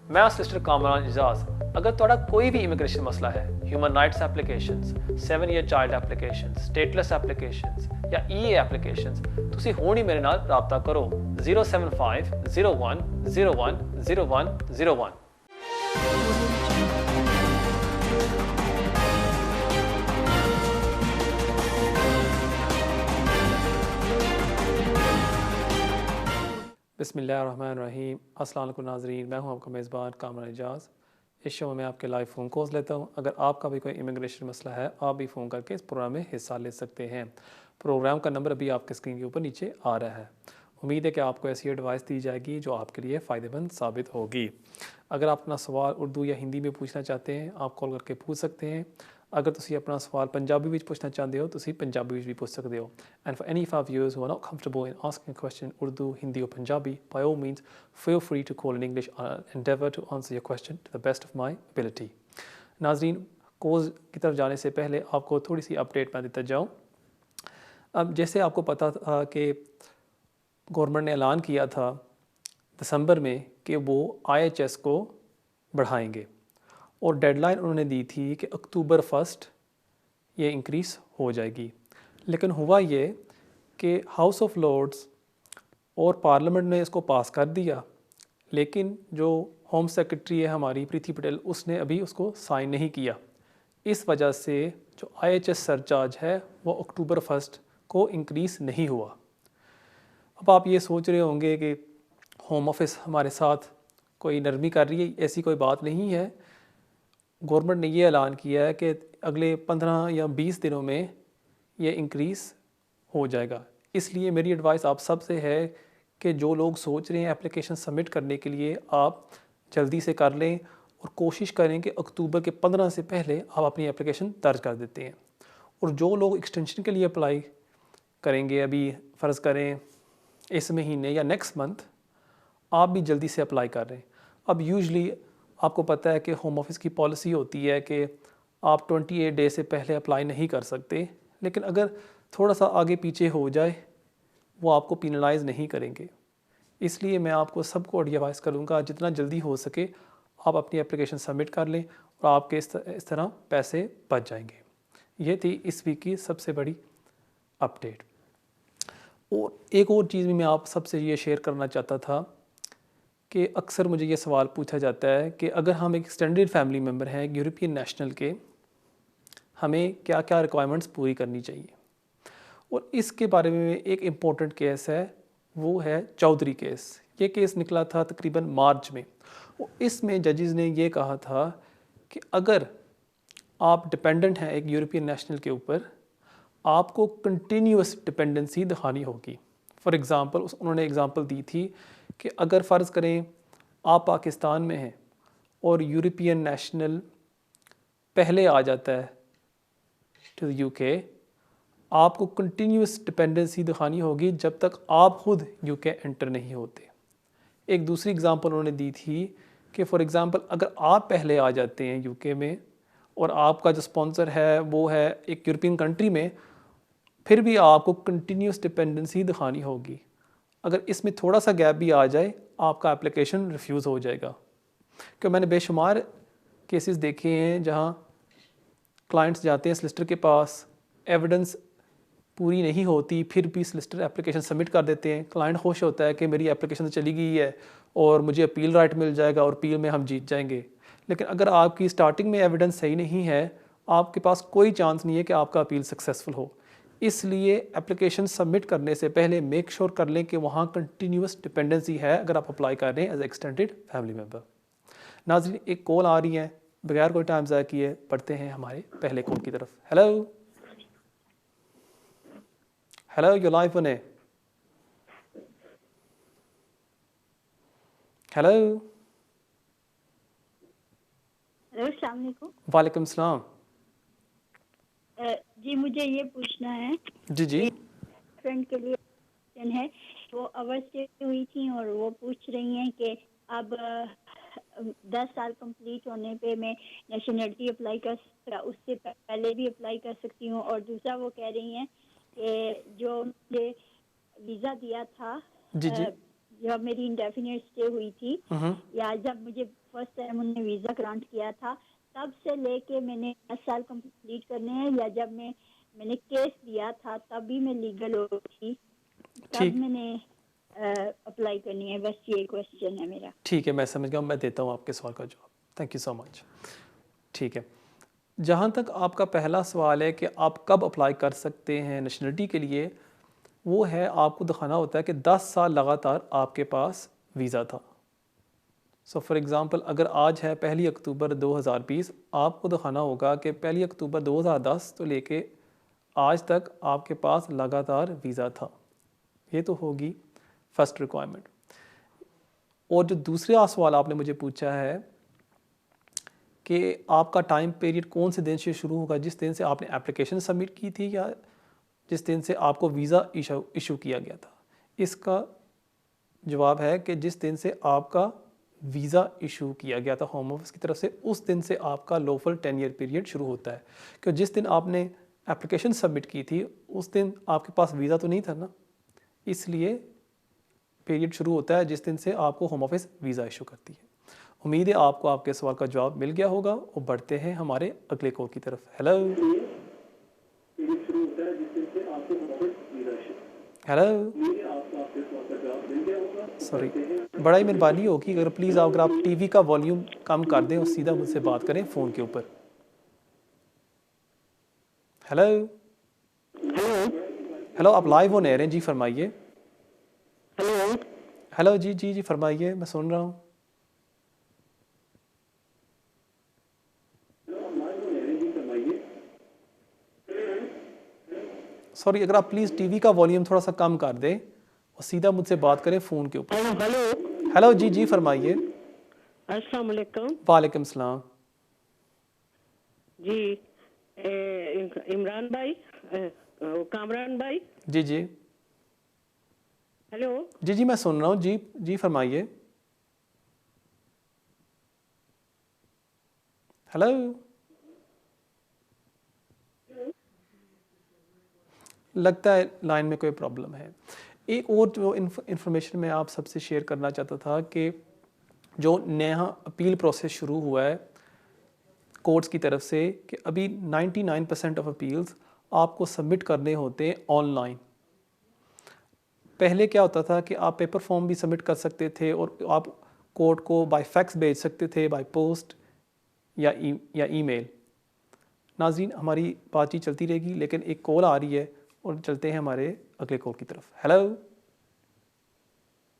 मैं सिस्टर कामरान इजाज़। अगर तुहाडा कोई भी इमिग्रेशन मसला है, human rights applications, 7 year child applications, stateless applications या ईए एप्लीकेशंस, तुसी हुण ही मेरे नाल राबता करो 075 01 01 01 01। बिस्मिल्लाहिर्रहमानिर्रहीम। अस्सलाम वालेकुम नाज़रीन, मैं हूं आपका मेज़बान कामरान इजाज़। इस शो में आपके लाइव फ़ोन कॉल्स लेता हूं। अगर आपका भी कोई इमिग्रेशन मसला है, आप भी फ़ोन करके इस प्रोग्राम में हिस्सा ले सकते हैं। प्रोग्राम का नंबर अभी आपके स्क्रीन के ऊपर नीचे आ रहा है। उम्मीद है कि आपको ऐसी एडवाइस दी जाएगी जो आपके लिए फ़ायदेमंद साबित होगी। अगर आप अपना सवाल उर्दू या हिंदी में पूछना चाहते हैं, आप कॉल करके पूछ सकते हैं। अगर तुसी अपना सवाल पंजाबी में पूछना चाहते हो, तुसी पंजाबी में भी पूछ सकते हो। And for any of our viewers who are not comfortable in asking a question Urdu, Hindi और Punjabi, by all means feel free to call in English and endeavour to answer your question to the best of my ability। नाजरीन, course की तरफ जाने से पहले आपको थोड़ी सी update मैं देता जाऊँ। अब जैसे आपको पता था कि गवर्नमेंट ने ऐलान किया था दिसंबर में कि वो IHS को बढ़ाएंगे और डेडलाइन उन्होंने दी थी कि अक्टूबर 1 ये इंक्रीज़ हो जाएगी। लेकिन हुआ ये कि हाउस ऑफ लॉर्ड्स और पार्लियामेंट ने इसको पास कर दिया, लेकिन जो होम सेक्रेटरी है हमारी प्रीति पटेल, उसने अभी उसको साइन नहीं किया। इस वजह से जो IHS सरचार्ज है वो अक्टूबर 1 को इंक्रीज़ नहीं हुआ। अब आप ये सोच रहे होंगे कि होम ऑफिस हमारे साथ कोई नरमी कर रही है, ऐसी कोई बात नहीं है। गवर्नमेंट ने ये ऐलान किया है कि अगले 15 या 20 दिनों में ये इंक्रीज़ हो जाएगा। इसलिए मेरी एडवाइस आप सब से है कि जो लोग सोच रहे हैं एप्लीकेशन सबमिट करने के लिए, आप जल्दी से कर लें और कोशिश करें कि अक्टूबर के 15 से पहले आप अपनी एप्लीकेशन दर्ज कर देते हैं। और जो लोग एक्सटेंशन के लिए अप्लाई करेंगे, अभी फ़र्ज़ करें इस महीने या नेक्स्ट मंथ, आप भी जल्दी से अप्लाई कर रहे हैं। अब यूजुअली आपको पता है कि होम ऑफिस की पॉलिसी होती है कि आप 28 डे से पहले अप्लाई नहीं कर सकते, लेकिन अगर थोड़ा सा आगे पीछे हो जाए वो आपको पिनलाइज़ नहीं करेंगे। इसलिए मैं आपको सबको एडवाइस करूँगा जितना जल्दी हो सके आप अपनी एप्लीकेशन सबमिट कर लें और आपके इस तरह पैसे बच जाएंगे। ये थी इस वीक की सबसे बड़ी अपडेट। और एक और चीज़ भी मैं आप सबसे ये शेयर करना चाहता था कि अक्सर मुझे ये सवाल पूछा जाता है कि अगर हम एक एक्सटेंडेड फैमिली मेम्बर हैं यूरोपियन नेशनल के, हमें क्या क्या रिक्वायरमेंट्स पूरी करनी चाहिए। और इसके बारे में एक इम्पोर्टेंट केस है, वो है चौधरी केस। ये केस निकला था तकरीबन मार्च में। इसमें जजेस ने ये कहा था कि अगर आप डिपेंडेंट हैं एक यूरोपियन नेशनल के ऊपर, आपको कंटिन्यूस डिपेंडेंसी दिखानी होगी। फॉर एग्ज़ाम्पल उन्होंने एग्ज़ाम्पल दी थी कि अगर फ़र्ज़ करें आप पाकिस्तान में हैं और यूरोपियन नेशनल पहले आ जाता है टू द UK, आपको कंटिन्यूस डिपेंडेंसी दिखानी होगी जब तक आप खुद UK एंटर नहीं होते। एक दूसरी एग्ज़ाम्पल उन्होंने दी थी कि फॉर एग्ज़ाम्पल अगर आप पहले आ जाते हैं UK में और आपका जो स्पॉन्सर है वो है एक यूरोपियन कंट्री में, फिर भी आपको कंटिन्यूस डिपेंडेंसी दिखानी होगी। अगर इसमें थोड़ा सा गैप भी आ जाए, आपका एप्लीकेशन रिफ्यूज़ हो जाएगा। क्योंकि मैंने बेशुमार केसेस देखे हैं जहां क्लाइंट्स जाते हैं सॉलिसिटर के पास, एविडेंस पूरी नहीं होती, फिर भी सॉलिसिटर एप्लीकेशन सबमिट कर देते हैं। क्लाइंट खुश होता है कि मेरी एप्लीकेशन तो चली गई है और मुझे अपील राइट मिल जाएगा और अपील में हम जीत जाएंगे। लेकिन अगर आपकी स्टार्टिंग में एविडेंस सही नहीं है, आपके पास कोई चांस नहीं है कि आपका अपील सक्सेसफुल हो। इसलिए एप्लीकेशन सबमिट करने से पहले मेक श्योर कर लें कि वहाँ कंटिन्यूस डिपेंडेंसी है अगर आप अप्लाई कर रहे हैं एज एक्सटेंडेड फैमिली मेम्बर। नाज़रीन, एक कॉल आ रही है, बगैर कोई टाइम ज़ाया किए पढ़ते हैं हमारे पहले कॉल की तरफ। Hello hello, you live on air. Hello. अस्सलाम वालेकुम। वालेकुम सलाम। जी मुझे ये पूछना है, जी फ्रेंड के लिए क्वेश्चन है। वो अवर से हुई थी और वो पूछ रही हैं कि अब 10 साल कंप्लीट होने पे मैं नेशनलिटी अप्लाई कर, उससे पहले भी अप्लाई कर सकती हूँ। और दूसरा वो कह रही हैं कि जो मुझे वीज़ा दिया था जी जब मेरी इंडेफिनिट स्टे हुई थी या जब मुझे फर्स्ट टाइम उन्होंने वीज़ा ग्रांट किया था, तब से लेके मैंने 10 साल कंप्लीट करने हैं, या जब मैंने केस दिया था तब भी मैं लीगल हो थी, तब ठीक मैंने अप्लाई करनी है। बस ये क्वेश्चन है मेरा। ठीक है, मैं समझ गया, मैं देता हूँ आपके सवाल का जवाब। Thank you so much. ठीक है, जहाँ तक आपका पहला सवाल है कि आप कब अप्लाई कर सकते हैं नेशनलिटी के लिए, वो है आपको दिखाना होता है कि 10 साल लगातार आपके पास वीज़ा था। सो फॉर एग्ज़ाम्पल अगर आज है 1 अक्टूबर 2020, आपको दिखाना होगा कि 1 अक्टूबर 2010 तो लेके आज तक आपके पास लगातार वीज़ा था। ये तो होगी फर्स्ट रिक्वायरमेंट। और जो दूसरा सवाल आपने मुझे पूछा है कि आपका टाइम पीरियड कौन से दिन से शुरू होगा, जिस दिन से आपने एप्लीकेशन सबमिट की थी या जिस दिन से आपको वीज़ा इशू किया गया था। इसका जवाब है कि जिस दिन से आपका वीज़ा इशू किया गया था होम ऑफिस की तरफ से, उस दिन से आपका लॉफुल 10 ईयर पीरियड शुरू होता है। क्योंकि जिस दिन आपने एप्लीकेशन सबमिट की थी उस दिन आपके पास वीज़ा तो नहीं था ना, इसलिए पीरियड शुरू होता है जिस दिन से आपको होम ऑफिस वीज़ा इशू करती है। उम्मीद है आपको आपके सवाल का जवाब मिल गया होगा और बढ़ते हैं हमारे अगले कॉल की तरफ। हेलो हेलो, सॉरी, बड़ा ही मेहरबानी होगी अगर प्लीज़ अगर आप टीवी का वॉल्यूम कम कर दें और सीधा मुझसे बात करें फ़ोन के ऊपर। हेलो हेलो, आप लाइव ऑन एयर हैं जी, फरमाइए। हेलो हेलो जी जी जी फरमाइए, मैं सुन रहा हूँ। सॉरी, अगर आप प्लीज़ टीवी का वॉल्यूम थोड़ा सा कम कर दें और सीधा मुझसे बात करें फ़ोन के ऊपर। हेलो हेलो जी जी फरमाइए। अस्सलाम वालेकुम वालेकुम सलाम। जी। इमरान भाई, कामरान भाई। जी जी हेलो जी जी मैं सुन रहा हूँ जी जी फरमाइए। हेलो, लगता है लाइन में कोई प्रॉब्लम है। एक और जो इन्फॉर्मेशन मैं आप सबसे शेयर करना चाहता था कि जो नया अपील प्रोसेस शुरू हुआ है कोर्ट्स की तरफ से, कि अभी 99% ऑफ अपील्स आपको सबमिट करने होते हैं ऑनलाइन। पहले क्या होता था कि आप पेपर फॉर्म भी सबमिट कर सकते थे और आप कोर्ट को बाय फैक्स भेज सकते थे, बाय पोस्ट या ईमेल। नाज़रीन, हमारी बातचीत चलती रहेगी लेकिन एक कॉल आ रही है और चलते हैं हमारे अगले कॉल की तरफ। Hello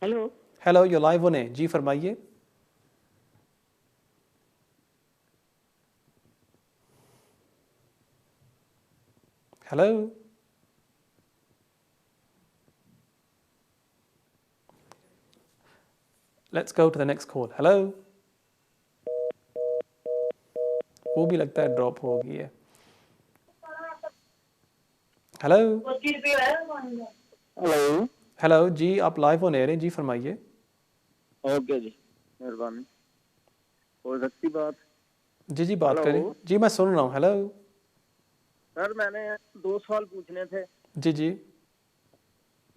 hello hello, you live on है जी, फरमाइए। Hello let's go to the next call. Hello, वो भी लगता है ड्रॉप हो गई है। Hello hello. हेलो जी, आप लाइव ऑन एयर हैं जी, फरमाइए। ओके जी, मेहरबानी। हो सकती बात? जी जी बात हेलो करें जी, मैं सुन रहा हूँ। हेलो सर, मैंने 2 सवाल पूछने थे जी जी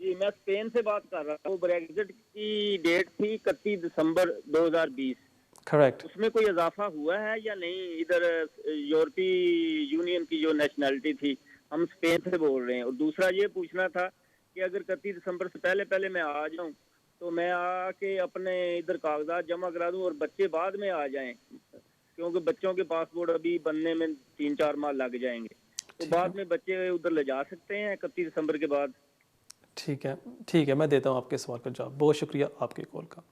जी। मैं स्पेन से बात कर रहा हूँ। ब्रेग्जिट की डेट थी 31 दिसंबर 2020। करेक्ट। उसमें कोई इजाफा हुआ है या नहीं? इधर यूरोपीय यूनियन की जो नेशनैलिटी थी, हम स्पेन से बोल रहे हैं। और दूसरा ये पूछना था कि अगर 31 दिसंबर से पहले पहले मैं आ जाऊं तो मैं आके अपने इधर कागजात जमा करा दूं और बच्चे बाद में आ जाएं, क्योंकि बच्चों के पासपोर्ट अभी बनने में 3-4 माह लग जाएंगे। तो ठीक है बाद में बच्चे उधर ले जा सकते हैं 31 दिसंबर के बाद? ठीक है ठीक है, मैं देता हूँ आपके सवाल का जवाब। बहुत शुक्रिया आपके कॉल का।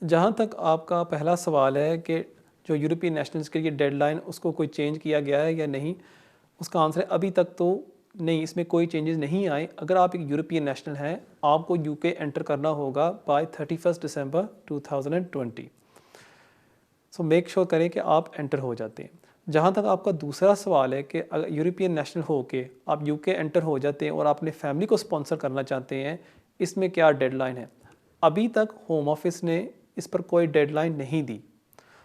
जहाँ तक आपका पहला सवाल है कि जो यूरोपियन नेशनल्स के लिए डेडलाइन उसको कोई चेंज किया गया है या नहीं, उसका आंसर है अभी तक तो नहीं, इसमें कोई चेंजेस नहीं आए। अगर आप एक यूरोपियन नेशनल हैं, आपको यूके एंटर करना होगा बाय 31 दिसंबर 2020। सो मेक श्योर करें कि आप एंटर हो जाते हैं। जहाँ तक आपका दूसरा सवाल है कि अगर यूरोपियन नेशनल हो के आप यूके एंटर हो जाते हैं और अपने फैमिली को स्पॉन्सर करना चाहते हैं, इसमें क्या डेडलाइन है? अभी तक होम ऑफिस ने इस पर कोई डेडलाइन नहीं दी।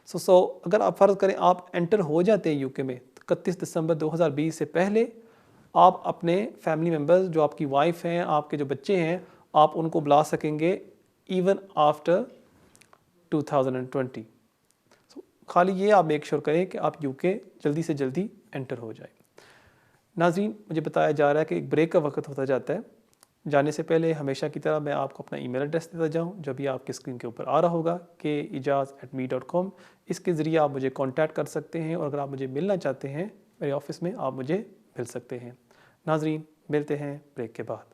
सो अगर आप फ़र्ज़ करें आप एंटर हो जाते हैं यूके में 31 दिसंबर 2020 से पहले, आप अपने फैमिली मेम्बर्स जो आपकी वाइफ हैं, आपके जो बच्चे हैं, आप उनको बुला सकेंगे even after 2020. So, खाली ये आप मेक श्योर करें कि आप यूके जल्दी से जल्दी एंटर हो जाए। नाज़रीन, मुझे बताया जा रहा है कि एक ब्रेक का वक्त होता जाता है। जाने से पहले हमेशा की तरह मैं आपको अपना ईमेल एड्रेस देता जाऊं, जो भी आपकी स्क्रीन के ऊपर आ रहा होगा kejaz@me.com। इसके ज़रिए आप मुझे कांटेक्ट कर सकते हैं, और अगर आप मुझे मिलना चाहते हैं मेरे ऑफिस में, आप मुझे मिल सकते हैं। नाज़रीन, मिलते हैं ब्रेक के बाद।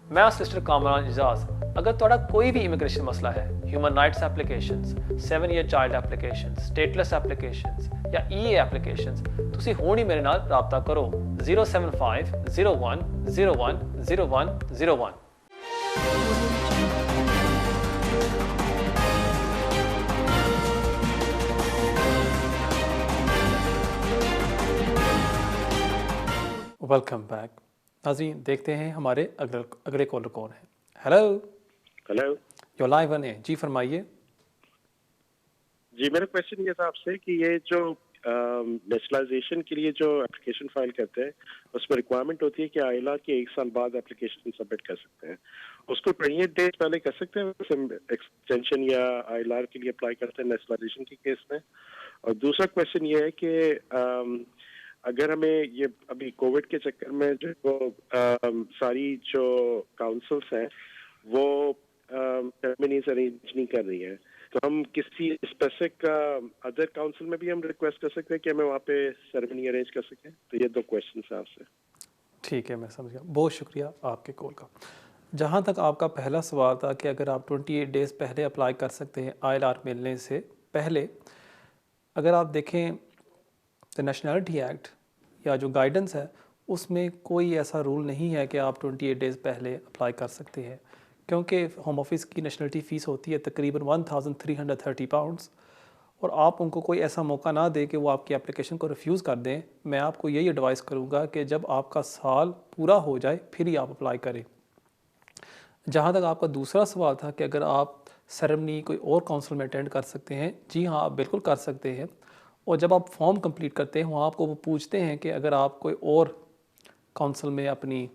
मैं सिस्टर कामरान एजाज। अगर तुहाडा कोई भी इमिग्रेशन मसला है, human rights applications, 7 year child applications, stateless applications या ईए एप्लीकेशंस, तुसी हुण ही मेरे नाल राबता करो 075 01 01 01 01। Welcome back. नाज़रीन, देखते हैं हमारे अगले कॉलर कौन है। Hello hello you're live on है जी, फरमाइए। जी, मेरा क्वेश्चन ये था आपसे कि ये जो नेशनलाइजेशन के लिए जो एप्लीकेशन फाइल करते हैं, उसमें रिक्वायरमेंट होती है कि आइला के 1 साल बाद एप्लीकेशन सबमिट कर सकते हैं। उसको 28 डेज पहले कर सकते हैं एक्सटेंशन, या आईएलआर के लिए अप्लाई करते हैं नेशनलाइजेशन के केस में। और दूसरा क्वेश्चन ये है कि अगर हमें ये अभी कोविड के चक्कर में जो सारी जो काउंसिल्स हैं वो सेरेमनीज अरेंज नहीं कर रही है, तो हम किसी स्पेसिफिक अदर काउंसिल में भी हम रिक्वेस्ट कर सकते हैं कि हमें वहाँ पे सेरेमनी अरेंज कर सकें। तो ये 2 क्वेश्चन हैं आपसे। ठीक है, मैं समझ गया। बहुत शुक्रिया आपके कॉल का। जहाँ तक आपका पहला सवाल था कि अगर आप 28 डेज़ पहले अप्लाई कर सकते हैं आईएलआर मिलने से पहले, अगर आप देखें द नेशनलिटी एक्ट या जो गाइडेंस है, उसमें कोई ऐसा रूल नहीं है कि आप 28 डेज़ पहले अप्लाई कर सकते हैं, क्योंकि होम ऑफिस की नेशनलिटी फ़ीस होती है तकरीबन £1330, और आप उनको कोई ऐसा मौका ना दें कि वो आपकी एप्लीकेशन को रिफ्यूज़ कर दें। मैं आपको यही एडवाइस करूँगा कि जब आपका साल पूरा हो जाए फिर ही आप अप्लाई करें। जहाँ तक आपका दूसरा सवाल था कि अगर आप सेरेमनी कोई और काउंसिल में अटेंड कर सकते हैं, जी हाँ, आप बिल्कुल कर सकते हैं। और जब आप फॉर्म कंप्लीट करते हैं, वहाँ आपको वो पूछते हैं कि अगर आप कोई और काउंसिल में अपनी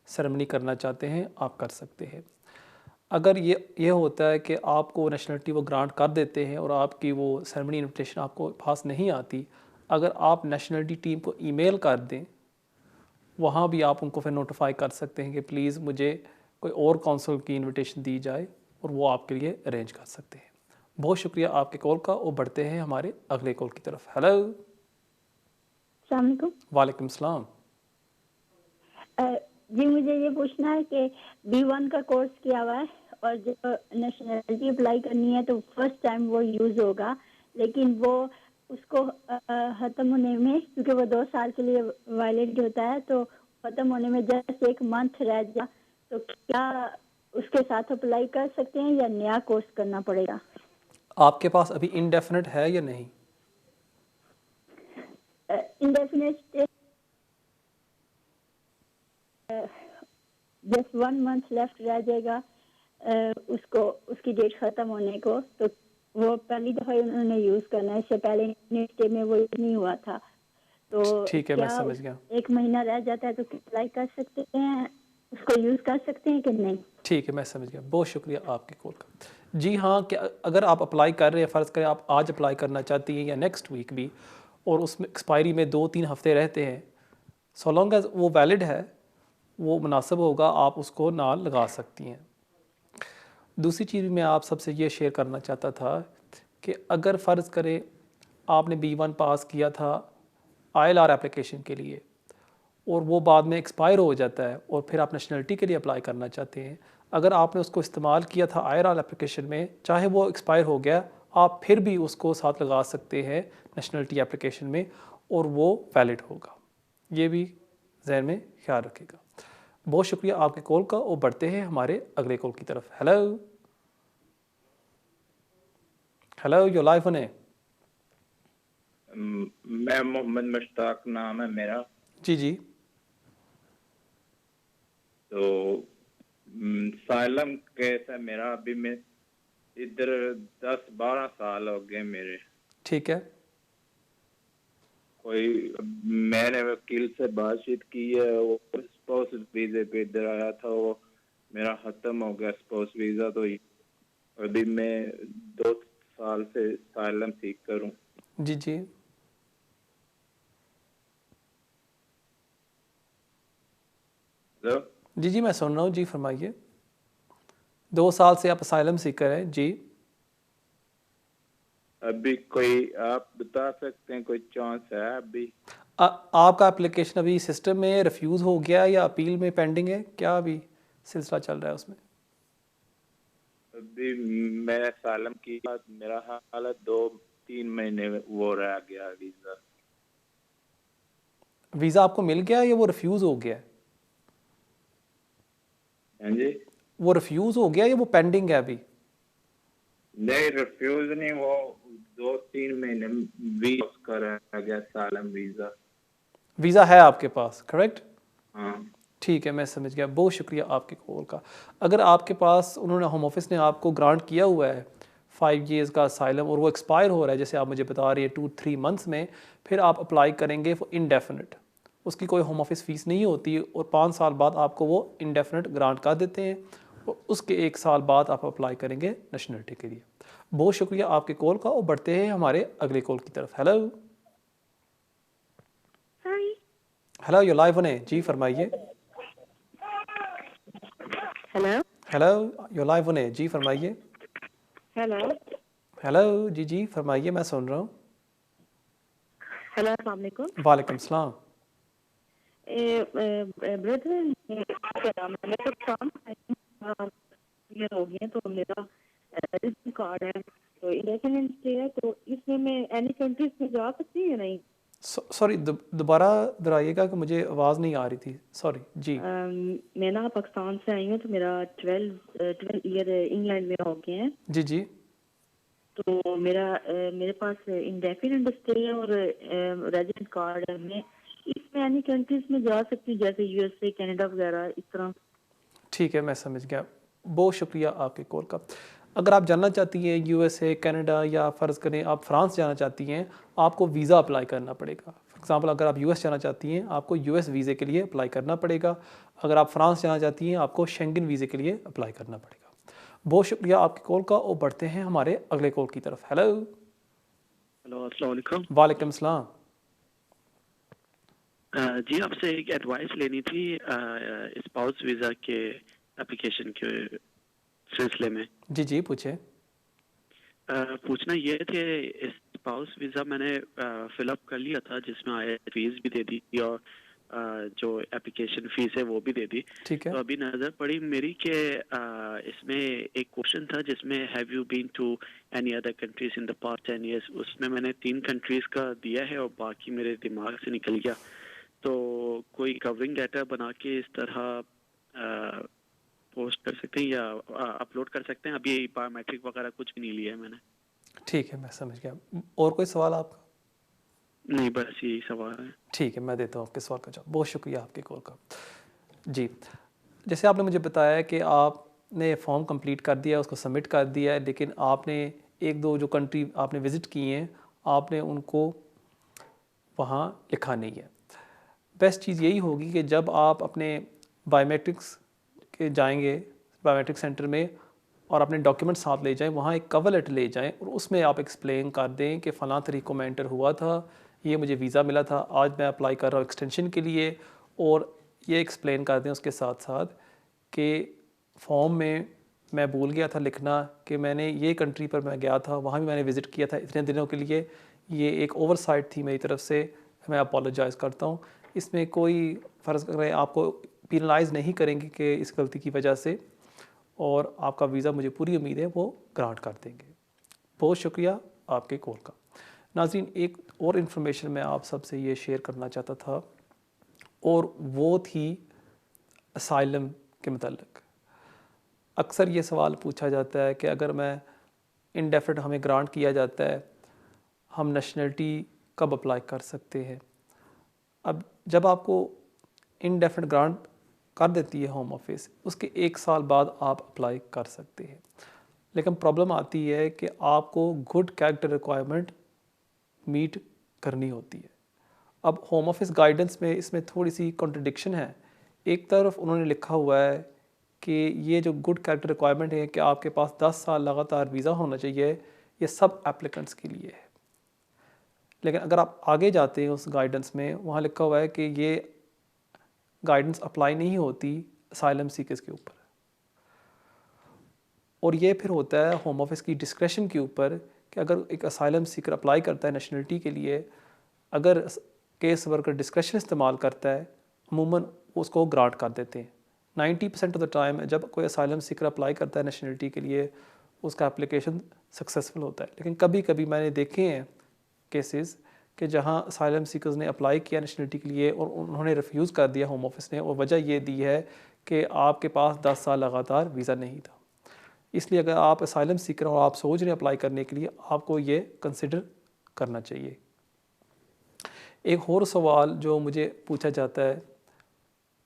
सेरेमनी करना चाहते हैं, आप कर सकते हैं। अगर ये होता है कि आपको नेशनलिटी वो ग्रांट कर देते हैं और आपकी वो सेरेमनी इन्विटेशन आपको पास नहीं आती, अगर आप नेशनलिटी टीम को ईमेल कर दें, वहाँ भी आप उनको फिर नोटिफाई कर सकते हैं कि प्लीज़ मुझे कोई और काउंसिल की इन्विटेशन दी जाए, और वो आपके लिए अरेंज कर सकते हैं। बहुत शुक्रिया आपके कॉल का, और बढ़ते हैं हमारे अगले कॉल की तरफ। हेलो, अस्सलाम वालेकुम। वालेकुम सलाम। जी, मुझे ये पूछना है कि B1 का कोर्स किया हुआ है, और जो नेशनलिटी अप्लाई करनी है तो फर्स्ट टाइम वो यूज़ होगा, लेकिन वो उसको ख़त्म होने में, क्योंकि वो 2 साल के लिए वैलिड होता है, तो ख़त्म होने में जस्ट 1 मंथ रह जा, तो क्या उसके साथ अप्लाई कर सकते हैं या नया कोर्स करना पड़ेगा? आपके पास अभी इंडेफिनिट है या नहीं? इंडेफिनिट जस्ट 1 मंथ लेफ्ट रह जाएगा उसको, उसकी डेट ख़त्म होने को, तो वो पहली दफ़ा उन्होंने यूज़ करना है, इससे पहले स्टे में वो नहीं हुआ था। तो ठीक है, मैं समझ गया। 1 महीना रह जाता है तो अप्लाई कर सकते हैं, उसको यूज़ कर सकते हैं कि नहीं? ठीक है, मैं समझ गया। बहुत शुक्रिया आपके कॉल का। जी हाँ, कि अगर आप अप्लाई कर रहे हैं, फ़र्ज़ करें आप आज अप्लाई करना चाहती हैं या नेक्स्ट वीक भी, और उसमें एक्सपायरी में 2-3 हफ़्ते रहते हैं, सो लॉन्ग एज़ वो वैलिड है, वो मुनासिब होगा, आप उसको ना लगा सकती हैं। दूसरी चीज़ भी मैं आप सबसे ये शेयर करना चाहता था कि अगर फ़र्ज़ करें आपने B1 पास किया था ILR एप्लीकेशन के लिए, और वो बाद में एक्सपायर हो जाता है, और फिर आप नेशनलिटी के लिए अप्लाई करना चाहते हैं, अगर आपने उसको इस्तेमाल किया था ILR एप्लीकेशन में, चाहे वो एक्सपायर हो गया, आप फिर भी उसको साथ लगा सकते हैं नेशनलिटी एप्लीकेशन में, और वो वैलिड होगा। ये भी ज़हन में ख्याल रखिएगा। बहुत शुक्रिया आपके कॉल का, और बढ़ते हैं हमारे अगले कॉल की तरफ। Hello hello, you're live on है। मैं मोहम्मद मुश्ताक नाम है मेरा। जी जी। तो साइलम केस है मेरा, अभी मैं इधर 10-12 साल हो गए मेरे। ठीक है, कोई मैंने वकील से बातचीत की है, वो स्पाउस वीजे पे इधर आया था, वो मेरा खत्म हो गया स्पाउस वीजा। तो अभी मैं 2 साल से साइलम सीकर हूँ। जी जी, तो जी जी, मैं सुन रहा हूँ, जी फरमाइए। 2 साल से आप असाइलम सीकर हैं, जी। अभी कोई आप बता सकते हैं कोई चांस है अभी? आपका एप्लीकेशन अभी सिस्टम में रिफ्यूज़ हो गया या अपील में पेंडिंग है, क्या अभी सिलसिला चल रहा है उसमें? अभी मैं सालम की बात, मेरा हालत 2-3 महीने वो रह गया वीजा। वीज़ा आपको मिल गया या वो रिफ्यूज़ हो गया है? हाँ जी, वो रिफ्यूज़ हो गया या वो पेंडिंग है अभी? नहीं रिफ्यूज नहीं, वो 2-3 महीने भी उसका रह गया सालम वीजा। वीज़ा है आपके पास, करेक्ट? हाँ ठीक है, मैं समझ गया। बहुत शुक्रिया आपके कॉल का। अगर आपके पास उन्होंने होम ऑफिस ने आपको ग्रांट किया हुआ है 5 ईयर्स का असाइलम और वो एक्सपायर हो रहा है, जैसे आप मुझे बता रही है 2-3 मंथ्स में, फिर आप अप्लाई करेंगे फॉर इंडेफिनिट। उसकी कोई होम ऑफिस फ़ीस नहीं होती और 5 साल बाद आपको वो इंडेफिनिट ग्रांट कर देते हैं और उसके 1 साल बाद आप अप्लाई करेंगे नेशनलिटी के लिए। बहुत शुक्रिया आपके कॉल का और बढ़ते हैं हमारे अगले कॉल की तरफ। हेलो हेलो, यू लाइव होने, जी फरमाइए। हेलो हेलो, यू लाइव होने, जी फरमाइए। हेलो हेलो, जी जी फरमाइए, मैं सुन रहा हूँ। हेलो, अस्सलाम वालेकुम। वालेकुम सलाम। ब्रदर, मैंने तो काम क्लियर हो गया, तो मेरा रेजिडेंट कार्ड है, तो इंडेफिनिट स्टे है, तो इसमें मैं एनी कंट्रीज में जा सकती हूँ या नहीं? सॉरी, दोबारा दोहराइएगा कि मुझे आवाज़ नहीं आ रही थी, सॉरी जी। मैं ना पाकिस्तान से आई हूँ, तो मेरा 12 ईयर इंग्लैंड में हो गए हैं, जी जी, तो मेरे पास इंडेफिनिट स्टे है और रेजिडेंट कार्ड है। मैं इसमें एनी कंट्रीज में जा सकती हूँ, जैसे यूएसए, कनाडा वगैरह इस तरह? ठीक है, मैं समझ गया। बहुत शुक्रिया आपके कॉल का। अगर आप जानना चाहती हैं यूएसए, कनाडा या फ़र्ज़ करें आप फ्रांस जाना चाहती हैं, आपको वीज़ा अप्लाई करना पड़ेगा। फॉर एग्ज़ाम्पल, अगर आप यूएस जाना चाहती हैं, आपको यूएस वीज़े के लिए अप्लाई करना पड़ेगा। अगर आप फ्रांस जाना चाहती हैं, आपको शेंगन वीज़े के लिए अप्लाई करना पड़ेगा। बहुत शुक्रिया आपके कॉल का और बढ़ते हैं हमारे अगले कॉल की तरफ। हेलो, हेलो, अस्सलाम वालेकुम। वालेकुम सलाम। जी, आपसे एक एडवाइस लेनी थी स्पाउस वीज़ा के एप्लीकेशन के सिलसिले में। जी जी, पूछे। पूछना ये थे, स्पाउस वीज़ा मैंने फिलअप कर लिया था, जिसमें आया फीस भी दे दी और जो एप्लीकेशन फ़ीस है वो भी दे दी। ठीक है, तो अभी नज़र पड़ी मेरी कि इसमें एक क्वेश्चन था जिसमें have you been to any other countries in the past 10 years. उसमें मैंने 3 कंट्रीज़ का दिया है और बाकी मेरे दिमाग से निकल गया। तो कोई कवरिंग लेटर बना के इस तरह पोस्ट कर सकते हैं या अपलोड कर सकते हैं? अभी बायोमेट्रिक वगैरह कुछ भी नहीं लिया है मैंने। ठीक है, मैं समझ गया। और कोई सवाल आपका? नहीं, बस यही सवाल है। ठीक है, मैं देता हूँ आपके सवाल का जवाब। बहुत शुक्रिया आपके कॉल का। जी, जैसे आपने मुझे बताया कि आपने फॉर्म कंप्लीट कर दिया, उसको सबमिट कर दिया है, लेकिन आपने 1-2 जो कंट्री आपने विज़िट की हैं, आपने उनको वहाँ लिखा नहीं है। बेस्ट चीज़ यही होगी कि जब आप अपने बायोमेट्रिक्स के जाएंगे, बायोमेट्रिक सेंटर में, और अपने डॉक्यूमेंट साथ ले जाएं, वहाँ एक कवर लेटर ले जाएं और उसमें आप एक्सप्लेन कर दें कि फ़लाँ तरीक़ों में एंटर हुआ था, ये मुझे वीज़ा मिला था, आज मैं अप्लाई कर रहा हूँ एक्सटेंशन के लिए। और ये एक्सप्लेन कर दें उसके साथ साथ कि फॉर्म में मैं भूल गया था लिखना कि मैंने ये कंट्री पर मैं गया था, वहाँ भी मैंने विज़िट किया था इतने दिनों के लिए, ये एक ओवरसाइट थी मेरी तरफ से, मैं अपोलोजाइज़ करता हूँ। इसमें कोई फ़र्ज़ करें आपको पेनलाइज़ नहीं करेंगे कि इस गलती की वजह से, और आपका वीज़ा मुझे पूरी उम्मीद है वो ग्रांट कर देंगे। बहुत शुक्रिया आपके कॉल का। नाज़रीन, एक और इन्फॉर्मेशन मैं आप सबसे ये शेयर करना चाहता था, और वो थी असाइलम के मतलब। अक्सर ये सवाल पूछा जाता है कि अगर मैं इंडेफिनिट हमें ग्रांट किया जाता है, हम नेशनलिटी कब अप्लाई कर सकते हैं। अब जब आपको इंडेफिनिट ग्रांट कर देती है होम ऑफिस, उसके 1 साल बाद आप अप्लाई कर सकते हैं। लेकिन प्रॉब्लम आती है कि आपको गुड कैरेक्टर रिक्वायरमेंट मीट करनी होती है। अब होम ऑफिस गाइडेंस में इसमें थोड़ी सी कॉन्ट्रडिक्शन है। एक तरफ उन्होंने लिखा हुआ है कि ये जो गुड कैरेक्टर रिक्वायरमेंट है कि आपके पास 10 साल लगातार वीज़ा होना चाहिए, ये सब एप्लीकेंट्स के लिए है। लेकिन अगर आप आगे जाते हैं उस गाइडेंस में, वहाँ लिखा हुआ है कि ये गाइडेंस अप्लाई नहीं होती असाइलम सीकर्स के ऊपर, और ये फिर होता है होम ऑफिस की डिस्क्रेशन के ऊपर कि अगर एक असाइलम सीकर अप्लाई करता है नेशनलिटी के लिए, अगर केस वर्कर डिस्क्रेशन इस्तेमाल करता है, अमूमन उसको ग्रांट कर देते हैं। 90% ऑफ द टाइम जब कोई असाइलम सीकर अप्लाई करता है नेशनलिटी के लिए, उसका एप्लीकेशन सक्सेसफुल होता है। लेकिन कभी कभी मैंने देखे हैं केसेस कि जहां असाइलम सीकर्स ने अप्लाई किया नेशनलिटी के लिए और उन्होंने रिफ्यूज़ कर दिया होम ऑफिस ने, और वजह ये दी है कि आपके पास 10 साल लगातार वीज़ा नहीं था। इसलिए अगर आप असाइलम सीकर और आप सोच रहे हैं अप्लाई करने के लिए, आपको ये कंसिडर करना चाहिए। एक और सवाल जो मुझे पूछा जाता है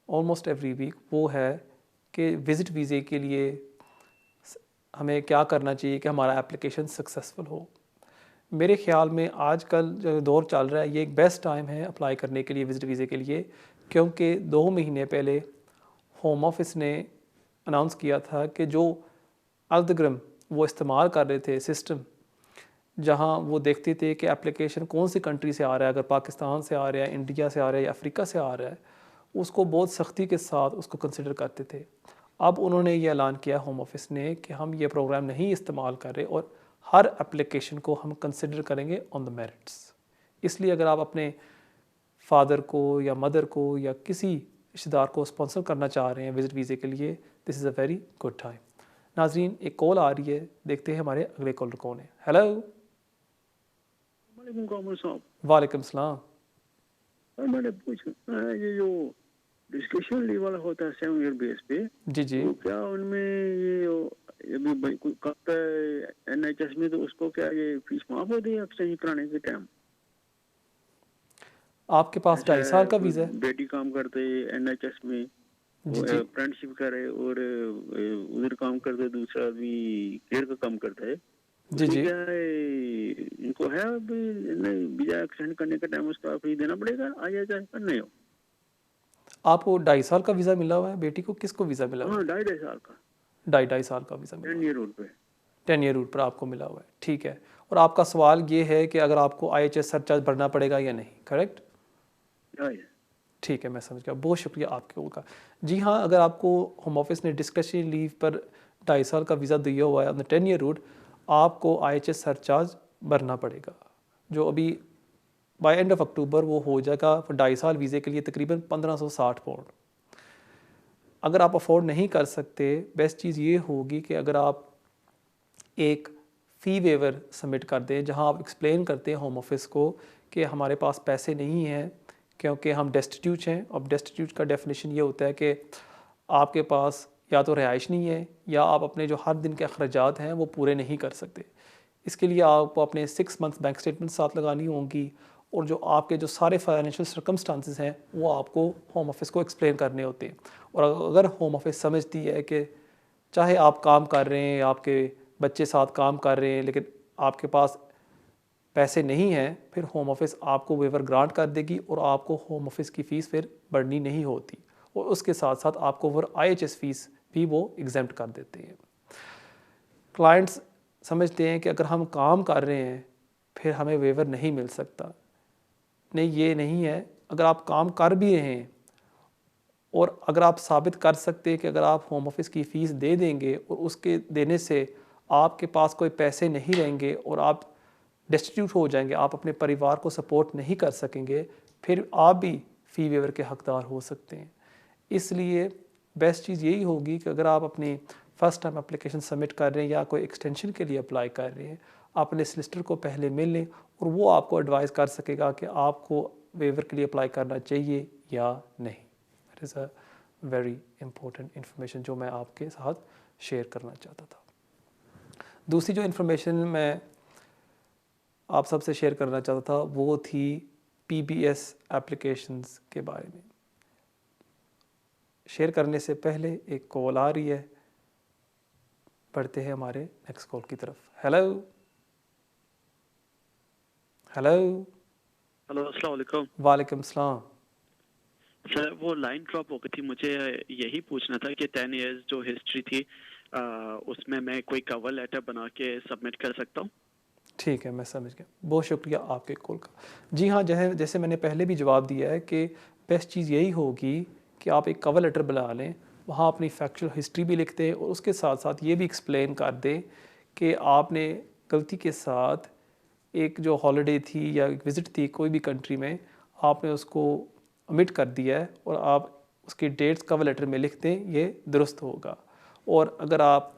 ऑलमोस्ट एवरी वीक, वो है कि विज़िट वीज़े के लिए हमें क्या करना चाहिए कि हमारा एप्लीकेशन सक्सेसफुल हो। मेरे ख़्याल में आजकल जो दौर चल रहा है, ये एक बेस्ट टाइम है अप्लाई करने के लिए विज़िट वीज़े के लिए, क्योंकि 2 महीने पहले होम ऑफिस ने अनाउंस किया था कि जो अल्दग्रम वो इस्तेमाल कर रहे थे सिस्टम, जहां वो देखते थे कि एप्लीकेशन कौन सी कंट्री से आ रहा है, अगर पाकिस्तान से आ रहा है, इंडिया से आ रहा है या अफ्रीका से आ रहा है, उसको बहुत सख्ती के साथ उसको कंसिडर करते थे। अब उन्होंने ये ऐलान किया होम ऑफिस ने कि हम ये प्रोग्राम नहीं इस्तेमाल कर रहे और हर एप्लीकेशन को हम कंसिडर करेंगे ऑन द मेरिट्स। इसलिए अगर आप अपने फादर को या मदर को या किसी रिश्तेदार को स्पॉन्सर करना चाह रहे हैं विज़िट वीज़े के लिए, this is a very good time. नाजरीन, एक कॉल आ रही है, देखते हैं हमारे अगले कॉलर कौन है। हेलो। वालेकुम सलाम। मैंने पूछा ये जो डिस्कशन लीव वाला होता है 7 ईयर बेस पे, जी जी, तो क्या उनमें ये अभी कोई करता है NHS में, तो उसको क्या ये फीस माफ होती है एक्सचेंज कराने के टाइम? आपके पास 2.5 साल का वीज़ा है? बेटी काम करते NHS में, जी जी, अप्रेंटिसशिप करे और उधर काम करते, दूसरा भी केयर का काम करता है, जी उसमें जी, क्या है इनको है अभी नहीं वीजा एक्सटेंड करने का टाइम उसका फी देना पड़ेगा, आ जाए चाहे नहीं हो? आपको 2.5 साल का वीज़ा मिला हुआ है? बेटी को किसको वीज़ा मिला हुआ हाँ, है? 2.5 साल का 2.5 साल का वीज़ा मिला 10 हुआ ईयर रूट पे। है, 10 ईयर रूट पर आपको मिला हुआ है, ठीक है। और आपका सवाल ये है कि अगर आपको IHS सरचार्ज भरना पड़ेगा या नहीं, करेक्ट? ठीक है, मैं समझ गया। बहुत शुक्रिया आपके कॉल का। जी हाँ, अगर आपको होम ऑफिस ने डिस्क्रिशनरी लीव पर 2.5 साल का वीज़ा दिया हुआ है ऑन द 10 ईयर रूट, आपको IHS सरचार्ज भरना पड़ेगा, जो अभी बाय एंड ऑफ अक्टूबर वो हो जाएगा 2.5 साल वीज़े के लिए तकरीबन 1560 पाउंड। अगर आप अफोर्ड नहीं कर सकते, बेस्ट चीज़ ये होगी कि अगर आप एक फ़ी वेवर सबमिट कर दें, जहां आप एक्सप्लेन करते हैं होम ऑफिस को कि हमारे पास पैसे नहीं हैं क्योंकि हम डेस्टिट्यूट हैं। अब डेस्टिट्यूट का डेफिनेशन ये होता है कि आपके पास या तो रिहाइश नहीं है या आप अपने जो हर दिन के अखराजात हैं वो पूरे नहीं कर सकते। इसके लिए आपको अपने 6 मंथ्स बैंक स्टेटमेंट साथ लगानी होंगी, और जो आपके जो सारे फाइनेंशियल सर्कमस्टांसिस हैं वो आपको होम ऑफिस को एक्सप्लेन करने होते हैं। और अगर होम ऑफिस समझती है कि चाहे आप काम कर रहे हैं, आपके बच्चे साथ काम कर रहे हैं, लेकिन आपके पास पैसे नहीं हैं, फिर होम ऑफिस आपको वेवर ग्रांट कर देगी और आपको होम ऑफिस की फ़ीस फिर भरनी नहीं होती, और उसके साथ साथ आपको फिर IHS फ़ीस भी वो एग्जेम्प्ट कर देते हैं। क्लाइंट्स समझते हैं कि अगर हम काम कर रहे हैं फिर हमें वेवर नहीं मिल सकता। नहीं, ये नहीं है। अगर आप काम कर भी रहे हैं और अगर आप साबित कर सकते हैं कि अगर आप होम ऑफिस की फ़ीस दे देंगे और उसके देने से आपके पास कोई पैसे नहीं रहेंगे और आप डेस्टिट्यूट हो जाएंगे, आप अपने परिवार को सपोर्ट नहीं कर सकेंगे, फिर आप भी फ़ी वेवर के हकदार हो सकते हैं। इसलिए बेस्ट चीज़ यही होगी कि अगर आप अपनी फ़र्स्ट टाइम एप्लीकेशन सबमिट कर रहे हैं या कोई एक्सटेंशन के लिए अप्लाई कर रहे हैं, अपने सॉलिसिटर को पहले मिल लें और वो आपको एडवाइस कर सकेगा कि आपको वेवर के लिए अप्लाई करना चाहिए या नहीं। That is a very important information जो मैं आपके साथ शेयर करना चाहता था। दूसरी जो इन्फॉर्मेशन मैं आप सबसे शेयर करना चाहता था वो थी PBS एप्लीकेशंस के बारे में। शेयर करने से पहले एक कॉल आ रही है। बढ़ते हैं हमारे नेक्स्ट कॉल की तरफ। Hello hello. हेलो, अस्सलाम वालेकुम। वालेकुम सलाम। सर, वो लाइन ड्रॉप हो गई थी, मुझे यही पूछना था कि 10 इयर्स जो हिस्ट्री थी उसमें मैं कोई कवर लेटर बना के सबमिट कर सकता हूँ? ठीक है, मैं समझ गया। बहुत शुक्रिया आपके कॉल का। जी हाँ, जैसे मैंने पहले भी जवाब दिया है कि बेस्ट चीज़ यही होगी कि आप एक कवर लेटर बना लें, वहाँ अपनी फैक्चुअल हिस्ट्री भी लिख दें और उसके साथ साथ ये भी एक्सप्लेन कर दें कि आपने गलती के साथ एक जो हॉलिडे थी या एक विज़िट थी कोई भी कंट्री में, आपने उसको ओमिट कर दिया है और आप उसकी डेट्स कवर लेटर में लिख दें, ये दुरुस्त होगा। और अगर आप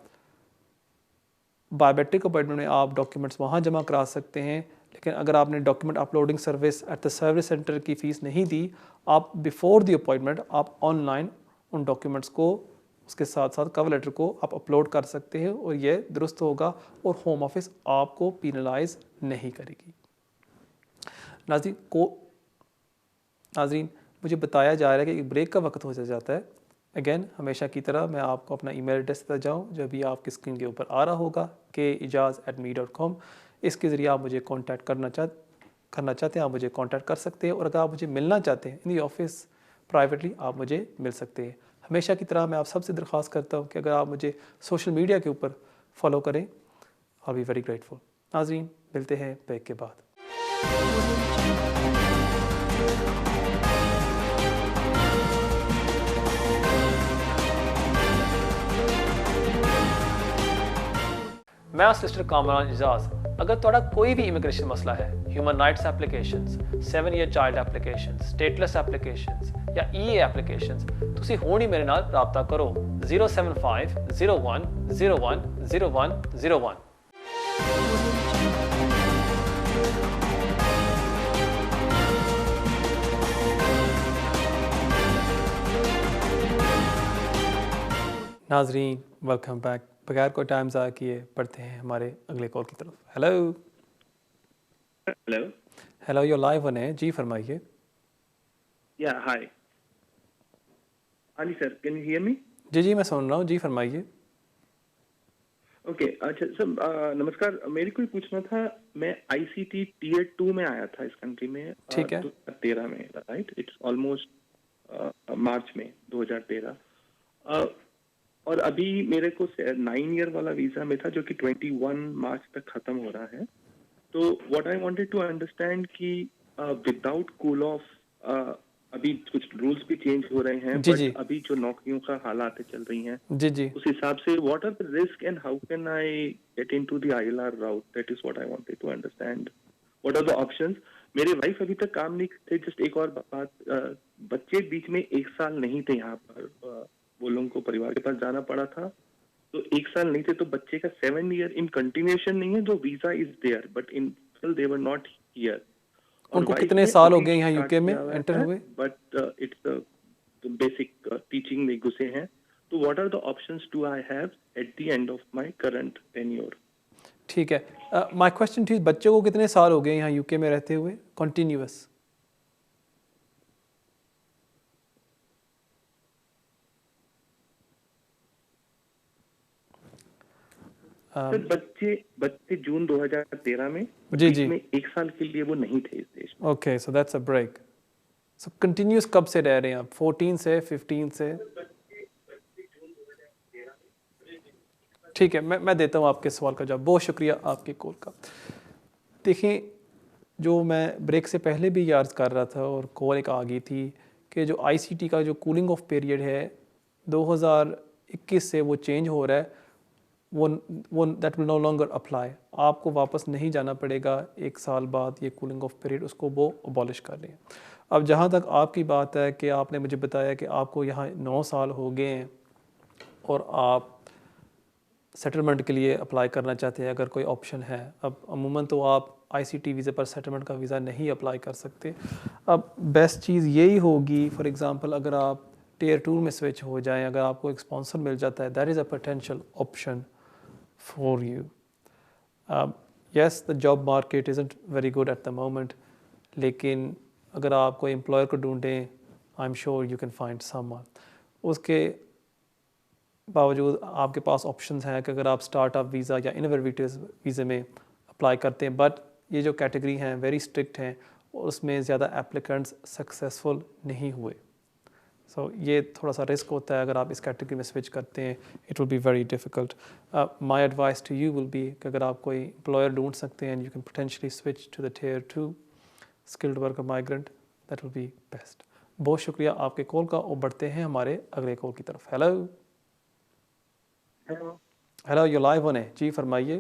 बायोमेट्रिक अपॉइंटमेंट में आप डॉक्यूमेंट्स वहाँ जमा करा सकते हैं, लेकिन अगर आपने document uploading service at the service centre की फ़ीस नहीं दी, आप बिफोर द अपॉइंटमेंट आप ऑनलाइन उन डॉक्यूमेंट्स को उसके साथ साथ कवर लेटर को आप अपलोड कर सकते हैं और ये दुरुस्त होगा और होम ऑफिस आपको पीनलाइज नहीं करेगी। नाज़रीन, मुझे बताया जा रहा है कि एक ब्रेक का वक्त हो जाता है। अगेन हमेशा की तरह मैं आपको अपना ईमेल एड्रेस देता जाऊँ जो भी आपकी स्क्रीन के ऊपर आ रहा होगा kejaz@me.com। इसके ज़रिए आप मुझे कॉन्टैक्ट करना चाहते हैं, आप मुझे कॉन्टैक्ट कर सकते हैं और अगर आप मुझे मिलना चाहते हैं इन दी ऑफिस प्राइवेटली, आप मुझे मिल सकते हैं। हमेशा की तरह मैं आप सबसे दरख्वास्त करता हूँ कि अगर आप मुझे सोशल मीडिया के ऊपर फॉलो करें, आई बी वेरी ग्रेटफुल। नाज़रीन, मिलते हैं ब्रेक के बाद। मैं सिस्टर कामरान एजाज। अगर तुहाडा कोई भी इमिग्रेशन मसला है, human rights applications, 7 year child applications, stateless applications या EA एप्लीकेशंस, तुसी हुण ही मेरे नाल राबता करो 075 01 01 01 01। नाजरीन, वेलकम बैक। बगैर कोई टाइम ज़ाया किए बढ़ते हैं हमारे अगले कॉल की तरफ। Hello hello hello, you're live on है। जी फरमाइए। या hi Ali sir, can you hear me? जी, मैं सुन रहा हूँ। जी फरमाइए। ओके, अच्छा सर, नमस्कार। मेरे को पूछना था, मैं ICT Tier 2 में आया था इस कंट्री में ठीक है। 2013 में, राइट? इट्स ऑलमोस्ट मार्च में 2013। और अभी मेरे को 9 ईयर वाला वीजा में था जो कि 21 मार्च तक खत्म हो रहा है। तो what I wanted to understand कि विदाउट कूल ऑफ अभी कुछ रूल्स भी चेंज हो रहे हैं, बट अभी जो नौकरियों का हालात चल रही हैं जी उस हिसाब से what are the risk and how can I get into the ILR route? That is what I wanted to understand. What are the options? मेरे वाइफ अभी तक काम नहीं थे। जस्ट एक और बात, बच्चे बीच में 1 साल नहीं थे यहाँ पर, वो लोगों को परिवार के पास जाना पड़ा था, तो 1 साल नहीं थे, तो बच्चे का 7 ईयर इन कंटिन्यूएशन नहीं है, जो visa is there but in they were not here. उनको कितने साल हो गए यहाँ यूके में एंटर हुए? बट इट्स बेसिक टीचिंग में घुसे हैं। तो what are the options do I have at the end of my current tenure? ठीक है, माय क्वेश्चन थी, बच्चों को कितने साल हो गए यहाँ यूके में रहते हुए कंटिन्यूअस? सर, बच्चे जून 2013 में जी में 1 साल के लिए वो नहीं थे इस देश में। Okay, so that's a break. So continuous कब से रह रहे हैं आप? 14 से 15 से? ठीक है, मैं देता हूँ आपके सवाल का जवाब। बहुत शुक्रिया आपके कॉल का। देखिए, जो मैं ब्रेक से पहले भी याद कर रहा था और कॉल एक आ गई थी कि जो ICT का जो कूलिंग ऑफ पीरियड है 2021 से वो चेंज हो रहा है, वो that will no longer apply. आपको वापस नहीं जाना पड़ेगा 1 साल बाद ये कूलिंग ऑफ पीरियड, उसको वो अबॉलिश कर रहे हैं। अब जहाँ तक आपकी बात है कि आपने मुझे बताया कि आपको यहाँ 9 साल हो गए हैं और आप सेटलमेंट के लिए अप्लाई करना चाहते हैं अगर कोई ऑप्शन है। अब अमूमन तो आप ICT वीज़े पर सेटलमेंट का वीज़ा नहीं अप्लाई कर सकते। अब बेस्ट चीज़ यही होगी, फॉर एग्ज़ाम्पल अगर आप Tier 2 में स्विच हो जाएं, अगर आपको एक स्पॉन्सर मिल जाता है, that is a potential option for you. Yes, the job market isn't very good at the moment, लेकिन अगर आप कोई एम्प्लॉयर को ढूंढें, I'm sure you can find someone. उसके बावजूद आपके पास ऑप्शंस हैं कि अगर आप स्टार्टअप वीज़ा या इनोवेटिव वीज़े में अप्लाई करते हैं, बट ये जो कैटेगरी हैं वेरी स्ट्रिक्ट हैं और उसमें ज़्यादा एप्लीकेंट्स सक्सेसफुल नहीं हुए। सो ये थोड़ा सा रिस्क होता है अगर आप इस कैटेगरी में स्विच करते हैं, it will be very difficult. My advice to you will be कि अगर आप कोई एम्प्लॉयर ढूंढ सकते हैं, you can potentially switch to the Tier 2 skilled worker migrant, that will be best. बहुत शुक्रिया आपके कॉल का, और बढ़ते हैं हमारे अगले कॉल की तरफ। Hello hello, you live on है जी, फरमाइए।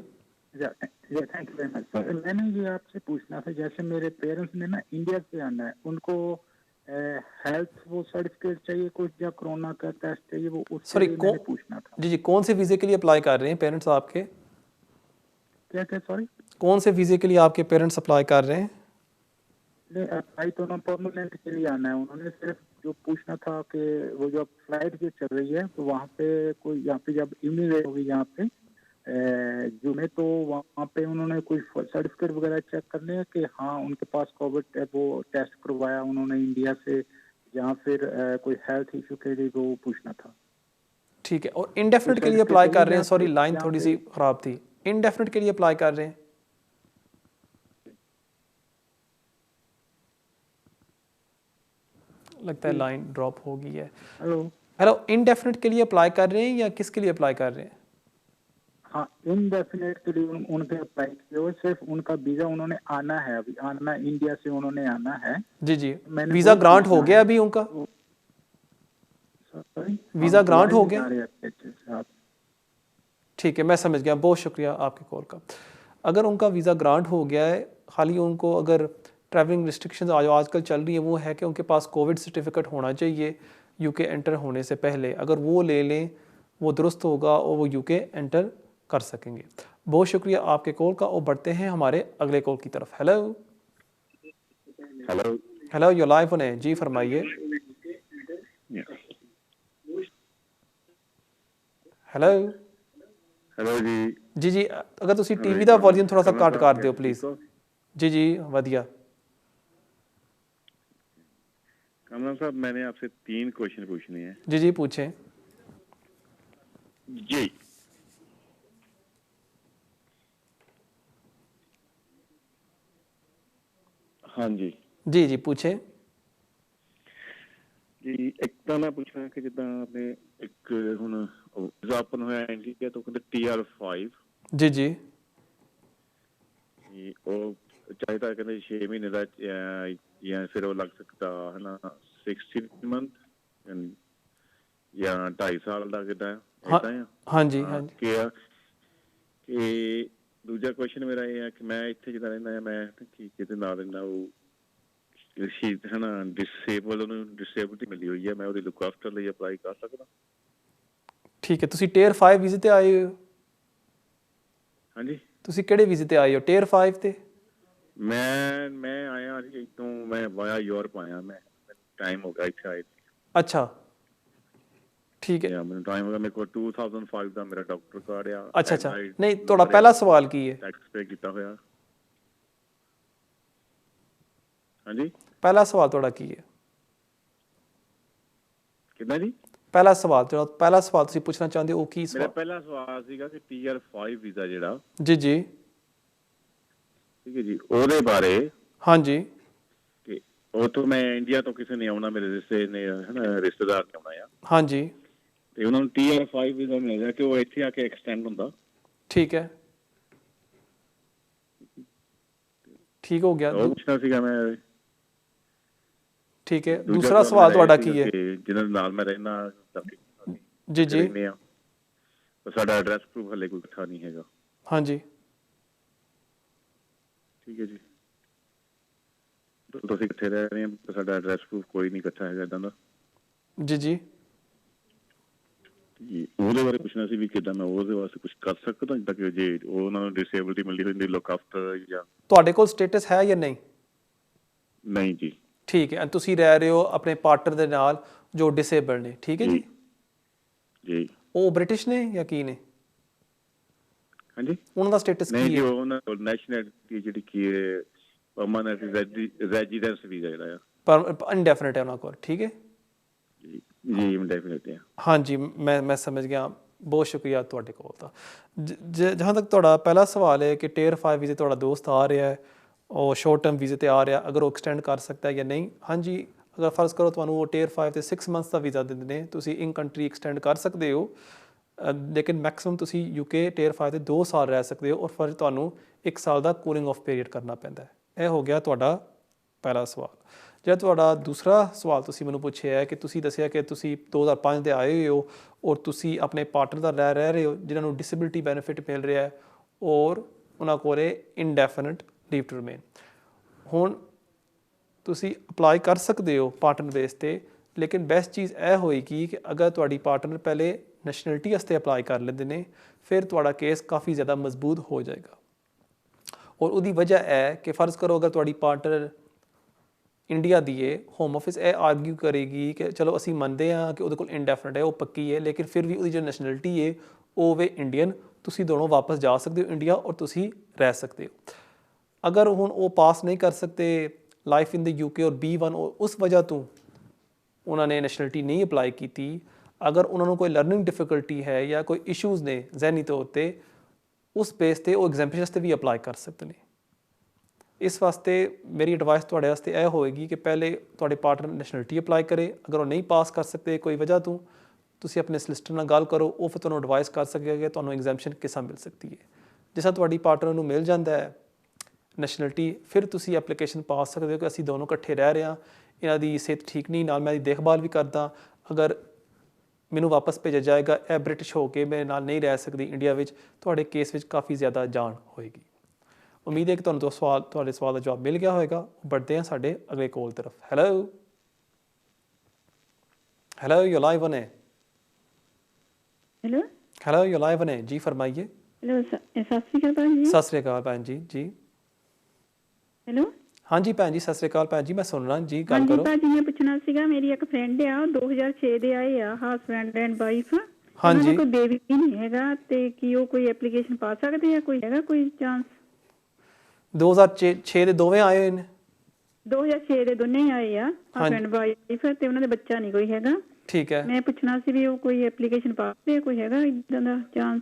Thank you very much sir. मैंने ये आपसे पूछना था, जैसे मेरे पेरेंट्स ने ना इंडिया से आना है, उनको हेल्थ वो सर्टिफिकेट चाहिए कुछ, या कोरोना का टेस्ट चाहिए, वो उसके लिए मैंने पूछना था। जी, कौन से वीज़े के लिए अप्लाई कर रहे हैं पेरेंट्स आपके? क्या सॉरी? कौन से वीज़े के लिए आपके पेरेंट्स अप्लाई कर रहे हैं? अप्लाई तो ना परमानेंट के लिए आना है, उन्होंने सिर्फ जो पूछना था कि वो जो फ्लाइट जो चल रही है तो वहाँ पे कोई, यहाँ पे जब इमिग्रेट होगी यहाँ पे जू में, तो वहाँ पे उन्होंने कोई सर्टिफिकेट वगैरह चेक करने हैं कि हाँ उनके पास कोविड वो टेस्ट करवाया उन्होंने इंडिया से, या फिर कोई हेल्थ इशू के लिए वो पूछना था। ठीक है, और इंडेफिनिट के लिए अप्लाई कर रहे हैं? सॉरी लाइन थोड़ी सी ख़राब थी। इंडेफिनिट के लिए अप्लाई कर रहे हैं? लगता है लाइन ड्रॉप हो गई है। हेलो, इंडेफिनिट के लिए अप्लाई कर रहे हैं या किसके लिए अप्लाई कर रहे हैं? हाँ, इनडेफिनेट के लिए उनके अप्लाई किए हुए, सिर्फ उनका वीजा उन्होंने आना है, अभी आना, इंडिया से उन्होंने आना है। जी जी, वीजा ग्रांट हो गया अभी उनका? वीजा ग्रांट हो गया? ठीक है, मैं समझ गया, बहुत शुक्रिया आपके कॉल का। अगर उनका वीज़ा ग्रांट हो गया है, खाली उनको अगर ट्रैवलिंग रिस्ट्रिक्शंस आजकल चल रही है वो है कि उनके पास कोविड सर्टिफिकेट होना चाहिए यूके एंटर होने से पहले, अगर वो ले लें वो दुरुस्त होगा और वो यूके एंटर कर सकेंगे। बहुत शुक्रिया आपके कॉल का, और बढ़ते हैं हमारे अगले कॉल की तरफ। Hello hello hello, you live on है जी, फरमाइए। हेलो हेलो जी जी, अगर ਤੁਸੀਂ ਟੀਵੀ ਦਾ ਵੋਲੀਅਮ ਥੋੜਾ सा ਘੱਟ ਕਰ ਦਿਓ ਪਲੀਜ਼। जी जी, ਵਧੀਆ। कमरान साहब, मैंने आपसे 3 क्वेश्चन पूछने हैं। जी जी, पूछें। जी, हाँ जी जी जी, पूछें जी। एक ਤਾਂ ਮੈਂ ਪੁੱਛਣਾ ਕਿ ਜਿੱਦਾਂ ਆਪਣੇ ਇੱਕ ਹੁਣ ਵੀਜ਼ਾ ਓਪਨ ਹੋਇਆ ਇੰਡੀਆ ਤੋਂ, ਕਹਿੰਦੇ TR5 जी जी, ਉਹ ਚਾਹੀਦਾ ਕਹਿੰਦੇ 6 ਮਹੀਨੇ ਦਾ, ਜਾਂ ਫਿਰ ਉਹ ਲੱਗ ਸਕਦਾ ਹੈ ਨਾ 60 ਮੰਥ ਜਾਂ 2.5 ਸਾਲ ਦਾ, ਕਿਦਾਂ ਇਦਾਂ ਆ? ਹਾਂਜੀ ਕਿ ਦੂਜਾ ਕੁਐਸਚਨ ਮੇਰਾ ਇਹ ਹੈ ਕਿ ਮੈਂ ਇੱਥੇ ਜਿੱਦਾਂ ਰਹਿੰਦਾ, ਮੈਂ ਕਿਤੇ ਨਾਲ ਰਹਿੰਦਾ, ਉਹ ਸ਼ਹੀਦ ਹੈ ਨਾ ਡਿਸੇਬਲ, ਉਹਨੂੰ ਡਿਸੇਬਿਲਟੀ ਮਿਲੀ ਹੋਈ ਹੈ, ਮੈਂ ਉਹਦੀ ਲੁੱਕ ਆਫਟਰ ਲਈ ਅਪਲਾਈ ਕਰ ਸਕਦਾ? ਠੀਕ ਹੈ, ਤੁਸੀਂ Tier 5 ਵੀਜ਼ੇ ਤੇ ਆਏ ਹੋ? ਹਾਂਜੀ, ਤੁਸੀਂ ਕਿਹੜੇ ਵੀਜ਼ੇ ਤੇ ਆਏ ਹੋ? Tier 5 ਤੇ? ਮੈਂ ਆਇਆ ਇੱਥੋਂ, ਮੈਂ ਵਾਇਆ ਯੂਰਪ ਆਇਆ, ਮੈਂ ਟਾਈਮ ਹੋ ਗਿਆ ਇੱਥੇ ਆਏ। ਅੱਛਾ, ਠੀਕ ਹੈ, ਮੈਨੂੰ ਟਾਈਮ ਹੋ ਗਿਆ, ਮੇਰੇ ਕੋਲ 2005 ਦਾ ਮੇਰਾ ਡਾਕਟਰ ਕਾਰਡ ਆ। ਅੱਛਾ ਅੱਛਾ, ਨਹੀਂ ਤੁਹਾਡਾ ਪਹਿਲਾ ਸਵਾਲ ਕੀ ਹੈ? ਟੈਕਸ ਪੇ ਕੀਤਾ ਹੋਇਆ। ਹਾਂਜੀ, ਪਹਿਲਾ ਸਵਾਲ ਤੁਹਾਡਾ ਕੀ ਹੈ? ਕਿੱਦਾਂ ਜੀ? ਪਹਿਲਾ ਸਵਾਲ ਤੁਸੀਂ ਪੁੱਛਣਾ ਚਾਹੁੰਦੇ ਹੋ ਕੀ ਸਵਾਲ? ਮੇਰਾ ਪਹਿਲਾ ਸਵਾਲ ਸੀਗਾ ਕਿ TR5 ਵੀਜ਼ਾ ਜਿਹੜਾ, ਜੀ ਜੀ, ਠੀਕ ਹੈ ਜੀ, ਉਹਦੇ ਬਾਰੇ। ਹਾਂਜੀ, ਕਿ ਉਹ ਤੋਂ ਮੈਂ ਇੰਡੀਆ ਤੋਂ ਕਿਸੇ ਨੇ ਆਉਣਾ, ਮੇਰੇ ਰਿਸ਼ਤੇਦਾਰ ਨੇ ਆਉਣਾ ਆ। ਹਾਂਜੀ, ਤੇ ਉਹਨਾਂ ਨੂੰ TR5 ਵੀਜ਼ਾ ਮਿਲਦਾ ਕਿ ਉਹ ਇੱਥੇ ਆ ਕੇ ਐਕਸਟੈਂਡ ਹੁੰਦਾ। ਠੀਕ ਹੈ, ਠੀਕ ਹੋ ਗਿਆ, ਉਹ ਪੁੱਛਣਾ ਸੀਗਾ ਮੈਂ। ਠੀਕ ਹੈ, ਦੂਸਰਾ ਸਵਾਲ ਤੁਹਾਡਾ ਕੀ ਹੈ? ਜਿਹਨਾਂ ਦੇ ਨਾਲ ਮੈਂ ਰਹਿਣਾ, ਜੀ ਜੀ, ਸਾਡਾ ਐਡਰੈਸ ਪ੍ਰੂਫ ਹਲੇ ਕੋਈ ਇਕੱਠਾ ਨਹੀਂ ਹੈਗਾ। ਹਾਂਜੀ, ਠੀਕ ਹੈ ਜੀ, ਤੁਸੀਂ ਕਿੱਥੇ ਰਹਿ ਰਹੇ ਹੋ, ਸਾਡਾ ਐਡਰੈਸ ਪ੍ਰੂਫ ਕੋਈ ਨਹੀਂ ਇਕੱਠਾ ਹੈਗਾ ਇੱਦਾਂ ਦਾ। ਜੀ ਜੀ, ਉਹਦੇ ਬਾਰੇ ਪੁੱਛਣਾ ਸੀ ਵੀ ਕਿੱਦਾਂ ਮੈਂ ਉਹਦੇ ਵਾਸਤੇ ਕੁਝ ਕਰ ਸਕਦਾ, ਜਿੱਦਾਂ ਕਿ ਜੇ ਉਹਨਾਂ ਨੂੰ ਡਿਸੇਬਿਲਟੀ ਮਿਲਦੀ ਹੁੰਦੀ, ਲੁੱਕ ਆਫਟਰ ਜਾਂ। ਤੁਹਾਡੇ ਕੋਲ ਸਟੇਟਸ ਹੈ ਜਾਂ ਨਹੀਂ? ਨਹੀਂ ਜੀ। ਠੀਕ ਹੈ, ਤੁਸੀਂ ਰਹਿ ਰਹੇ ਹੋ ਆਪਣੇ ਪਾਰਟਨਰ ਦੇ ਨਾਲ ਜੋ ਡਿਸੇਬਲ ਨੇ, ਠੀਕ ਹੈ ਜੀ? ਜੀ, ਉਹ ਬ੍ਰਿਟਿਸ਼ ਨੇ ਜਾਂ ਕੀ ਨੇ? ਹਾਂਜੀ, ਉਹਨਾਂ ਦਾ ਸਟੇਟਸ ਕੀ ਹੈ? ਨਹੀਂ ਜੀ, ਉਹਨਾਂ ਕੋਲ ਨੈਸ਼ਨੈਲਿਟੀ ਜਿਹੜੀ ਕੀ ਹੈ, ਪਰਮਾਨੈਂਟ ਰੈਜ਼ੀਡੈਂਸ ਵੀਜ਼ਾ ਜਿਹੜਾ ਆ, ਪਰ ਇਨਡੈਫਿਨਿਟ ਹੈ ਉਹਨਾਂ ਕੋਲ, ਠੀਕ ਹੈ ਜੀ, ਇੰਡੈਫਿਨਿਟ ਹੈ। ਹਾਂਜੀ, ਮੈਂ ਸਮਝ ਗਿਆ। ਬਹੁਤ ਸ਼ੁਕਰੀਆ ਤੁਹਾਡੇ ਕੋਲ ਦਾ। ਜਹਾਂ ਤੱਕ ਤੁਹਾਡਾ ਪਹਿਲਾ ਸਵਾਲ ਹੈ ਕਿ ਟੀਅਰ 5 ਵੀਜ਼ੇ ਤੁਹਾਡਾ ਦੋਸਤ ਆ ਰਿਹਾ ਹੈ, ਉਹ ਸ਼ਾਰਟ ਟਰਮ ਵੀਜ਼ੇ ਤੇ ਆ ਰਿਹਾ, ਅਗਰ ਉਹ ਐਕਸਟੈਂਡ ਕਰ ਸਕਦਾ ਹੈ ਜਾਂ ਨਹੀਂ। ਹਾਂਜੀ, ਅਗਰ ਫਰਜ਼ ਕਰੋ ਤੁਹਾਨੂੰ ਉਹ ਟੀਅਰ 5 ਤੇ 6 ਮੰਥਸ ਦਾ ਵੀਜ਼ਾ ਦਿੰਦੇ ਨੇ, ਤੁਸੀਂ ਇਨ ਕੰਟਰੀ ਐਕਸਟੈਂਡ ਕਰ ਸਕਦੇ ਹੋ, ਲੇਕਿਨ ਮੈਕਸਿਮਮ ਤੁਸੀਂ UK ਟੀਅਰ 5 ਤੇ 2 ਸਾਲ ਰਹਿ ਸਕਦੇ ਹੋ ਔਰ ਫਿਰ ਤੁਹਾਨੂੰ 1 ਸਾਲ ਦਾ ਕੂਲਿੰਗ ਆਫ ਪੀਰੀਅਡ ਕਰਨਾ ਪੈਂਦਾ ਹੈ। ਇਹ ਹੋ ਗਿਆ ਤੁਹਾਡਾ ਪਹਿਲਾ ਸਵਾਲ। ਜਿਹੜਾ ਤੁਹਾਡਾ ਦੂਸਰਾ ਸਵਾਲ ਤੁਸੀਂ ਮੈਨੂੰ ਪੁੱਛਿਆ ਹੈ ਕਿ ਤੁਸੀਂ ਦੱਸਿਆ ਕਿ ਤੁਸੀਂ 2005 ਦੇ ਆਏ ਹੋਏ ਹੋ ਔਰ ਤੁਸੀਂ ਆਪਣੇ ਪਾਰਟਨਰ ਦਾ ਰਹਿ ਰਹੇ ਹੋ ਜਿਨ੍ਹਾਂ ਨੂੰ ਡਿਸੇਬਿਲਿਟੀ ਬੈਨੀਫਿਟ ਮਿਲ ਰਿਹਾ ਹੈ ਔਰ ਉਹਨਾਂ ਕੋਲ ਇਨਡੈਫੀਨਿਟ ਲੀਵ ਟੂ ਰਿਮੇਨ। ਹੁਣ ਤੁਸੀਂ ਅਪਲਾਈ ਕਰ ਸਕਦੇ ਹੋ ਪਾਰਟਨਰ ਬੇਸ 'ਤੇ, ਲੇਕਿਨ ਬੈਸਟ ਚੀਜ਼ ਇਹ ਹੋਏਗੀ ਕਿ ਅਗਰ ਤੁਹਾਡੀ ਪਾਰਟਨਰ ਪਹਿਲੇ ਨੈਸ਼ਨੈਲਿਟੀ ਵਾਸਤੇ ਅਪਲਾਈ ਕਰ ਲੈਂਦੇ ਨੇ, ਫਿਰ ਤੁਹਾਡਾ ਕੇਸ ਕਾਫੀ ਜ਼ਿਆਦਾ ਮਜ਼ਬੂਤ ਹੋ ਜਾਏਗਾ। ਔਰ ਉਹਦੀ ਵਜ੍ਹਾ ਹੈ ਕਿ ਫਰਜ਼ ਕਰੋ ਅਗਰ ਤੁਹਾਡੀ ਪਾਰਟਨਰ ਇੰਡੀਆ ਦੀ ਹੈ, ਹੋਮ ਆਫਿਸ ਇਹ ਆਰਗਿਊ ਕਰੇਗੀ ਕਿ ਚਲੋ ਅਸੀਂ ਮੰਨਦੇ ਹਾਂ ਕਿ ਉਹਦੇ ਕੋਲ ਇਨਡੈਫੀਨਿਟ ਹੈ, ਉਹ ਪੱਕੀ ਹੈ, ਲੇਕਿਨ ਫਿਰ ਵੀ ਉਹਦੀ ਜੋ ਨੈਸ਼ਨੈਲਿਟੀ ਹੈ ਉਹ ਵੇ ਇੰਡੀਅਨ, ਤੁਸੀਂ ਦੋਨੋਂ ਵਾਪਸ ਜਾ ਸਕਦੇ ਹੋ ਇੰਡੀਆ ਔਰ ਤੁਸੀਂ ਰਹਿ ਸਕਦੇ ਹੋ। ਅਗਰ ਹੁਣ ਉਹ ਪਾਸ ਨਹੀਂ ਕਰ ਸਕਦੇ ਲਾਈਫ ਇਨ ਦ UK ਔਰ B1 ਉਸ ਵਜ੍ਹਾ ਤੋਂ ਉਹਨਾਂ ਨੇ ਨੈਸ਼ਨੈਲਿਟੀ ਨਹੀਂ ਅਪਲਾਈ ਕੀਤੀ, ਅਗਰ ਉਹਨਾਂ ਨੂੰ ਕੋਈ ਲਰਨਿੰਗ ਡਿਫਿਕਲਟੀ ਹੈ ਜਾਂ ਕੋਈ ਇਸ਼ੂਜ਼ ਨੇ ਜ਼ਹਿਨੀ ਤੌਰ 'ਤੇ, ਉਸ ਬੇਸ 'ਤੇ ਉਹ ਐਗਜ਼ਾਮਸ਼ਨ ਵਾਸਤੇ ਵੀ ਅਪਲਾਈ ਕਰ ਸਕਦੇ ਨੇ। ਇਸ ਵਾਸਤੇ ਮੇਰੀ ਐਡਵਾਈਸ ਤੁਹਾਡੇ ਵਾਸਤੇ ਇਹ ਹੋਏਗੀ ਕਿ ਪਹਿਲੇ ਤੁਹਾਡੇ ਪਾਰਟਨਰ ਨੈਸ਼ਨੈਲਿਟੀ ਅਪਲਾਈ ਕਰੇ, ਅਗਰ ਉਹ ਨਹੀਂ ਪਾਸ ਕਰ ਸਕਦੇ ਕੋਈ ਵਜ੍ਹਾ ਤੋਂ, ਤੁਸੀਂ ਆਪਣੇ ਸਲਿਸਟਰ ਨਾਲ ਗੱਲ ਕਰੋ, ਉਹ ਫਿਰ ਤੁਹਾਨੂੰ ਐਡਵਾਈਸ ਕਰ ਸਕੇਗਾ ਕਿ ਤੁਹਾਨੂੰ ਐਗਜ਼ਾਮਸ਼ਨ ਕਿਸ ਤਰ੍ਹਾਂ ਮਿਲ ਸਕਦੀ ਹੈ। ਜਿਸ ਤਰ੍ਹਾਂ ਤੁਹਾਡੀ ਪਾਰਟਨਰ ਨੂੰ ਮਿਲ ਜਾਂਦਾ ਹੈ ਨੈਸ਼ਨੈਲਿਟੀ, ਫਿਰ ਤੁਸੀਂ ਐਪਲੀਕੇਸ਼ਨ ਪਾ ਸਕਦੇ ਹੋ ਕਿ ਅਸੀਂ ਦੋਨੋਂ ਇਕੱਠੇ ਰਹਿ ਰਹੇ ਹਾਂ, ਇਹਨਾਂ ਦੀ ਸਿਹਤ ਠੀਕ ਨਹੀਂ, ਨਾਲ ਮੈਂ ਇਹਦੀ ਦੇਖਭਾਲ ਵੀ ਕਰਦਾ, ਅਗਰ ਮੈਨੂੰ ਵਾਪਸ ਭੇਜਿਆ ਜਾਏਗਾ, ਇਹ ਬ੍ਰਿਟਿਸ਼ ਹੋ ਕੇ ਮੇਰੇ ਨਾਲ ਨਹੀਂ ਰਹਿ ਸਕਦੀ ਇੰਡੀਆ ਵਿੱਚ, ਤੁਹਾਡੇ ਕੇਸ ਵਿੱਚ ਕਾਫੀ ਜ਼ਿਆਦਾ ਜਾਨ ਹੋਏਗੀ। ਉਮੀਦ ਹੈ ਕਿ ਤੁਹਾਨੂੰ ਤੁਹਾਡੇ ਸਵਾਲ ਦਾ ਜਵਾਬ ਮਿਲ ਗਿਆ ਹੋਏਗਾ। बढ़ते हैं ਸਾਡੇ ਅਗਲੇ ਕੋਲ ਤਰਫ। हेलो यू लाइव on है। हेलो यू लाइव on है जी, फरमाइए। हेलो, सत श्री अकाल भैन जी। सत श्री अकाल भैन जी। जी हेलो, हाँ जी भैन जी, सत श्री अकाल भैन जी, मैं सुन रहा जी, गल करो। हाँ जी, मैं पूछना सीगा, मेरी एक फ्रेंड आ 2006 ਦੇ ਆਏ ਆ, ਹਸਬੈਂਡ ਐਂਡ ਵਾਈਫ। हाँ जी, ਕੋਈ ਬੇਬੀ ਨਹੀਂ ਹੈਗਾ ਤੇ ਕੀ ਉਹ ਕੋਈ ਐਪਲੀਕੇਸ਼ਨ ਪਾ ਸਕਦੇ ਆ, ਕੋਈ ਹੈਗਾ ਕੋਈ ਚਾਂਸ? 2006 ਦੇ ਦੋਵੇਂ ਆਏ ਹੋਏ ਨੇ। 2006 ਦੇ ਦੋਨੇ ਆਏ ਆ, ਹਸਬੈਂਡ ਵਾਈਫ, ਤੇ ਉਹਨਾਂ ਦੇ ਬੱਚਾ ਨਹੀਂ ਕੋਈ ਹੈਗਾ। ਠੀਕ ਹੈ, ਮੈਂ ਪੁੱਛਣਾ ਸੀ ਵੀ ਉਹ ਕੋਈ ਐਪਲੀਕੇਸ਼ਨ ਪਾ ਸਕਦੇ, ਕੋਈ ਹੈਗਾ ਇਦਾਂ ਦਾ ਚਾਂਸ?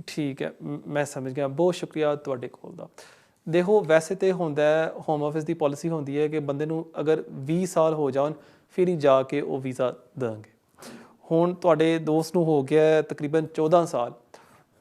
ਠੀਕ ਹੈ, ਮੈਂ ਸਮਝ ਗਿਆ, ਬਹੁਤ ਸ਼ੁਕਰੀਆ ਤੁਹਾਡੇ ਕੋਲ ਦਾ। ਦੇਖੋ, ਵੈਸੇ ਤਾਂ ਹੁੰਦਾ ਹੈ, ਹੋਮ ਆਫਿਸ ਦੀ ਪਾਲਿਸੀ ਹੁੰਦੀ ਹੈ ਕਿ ਬੰਦੇ ਨੂੰ ਅਗਰ 20 ਸਾਲ ਹੋ ਜਾਣ ਫਿਰ ਹੀ ਜਾ ਕੇ ਉਹ ਵੀਜ਼ਾ ਦੇਣਗੇ। ਹੁਣ ਤੁਹਾਡੇ ਦੋਸਤ ਨੂੰ ਹੋ ਗਿਆ ਤਕਰੀਬਨ 14 ਸਾਲ,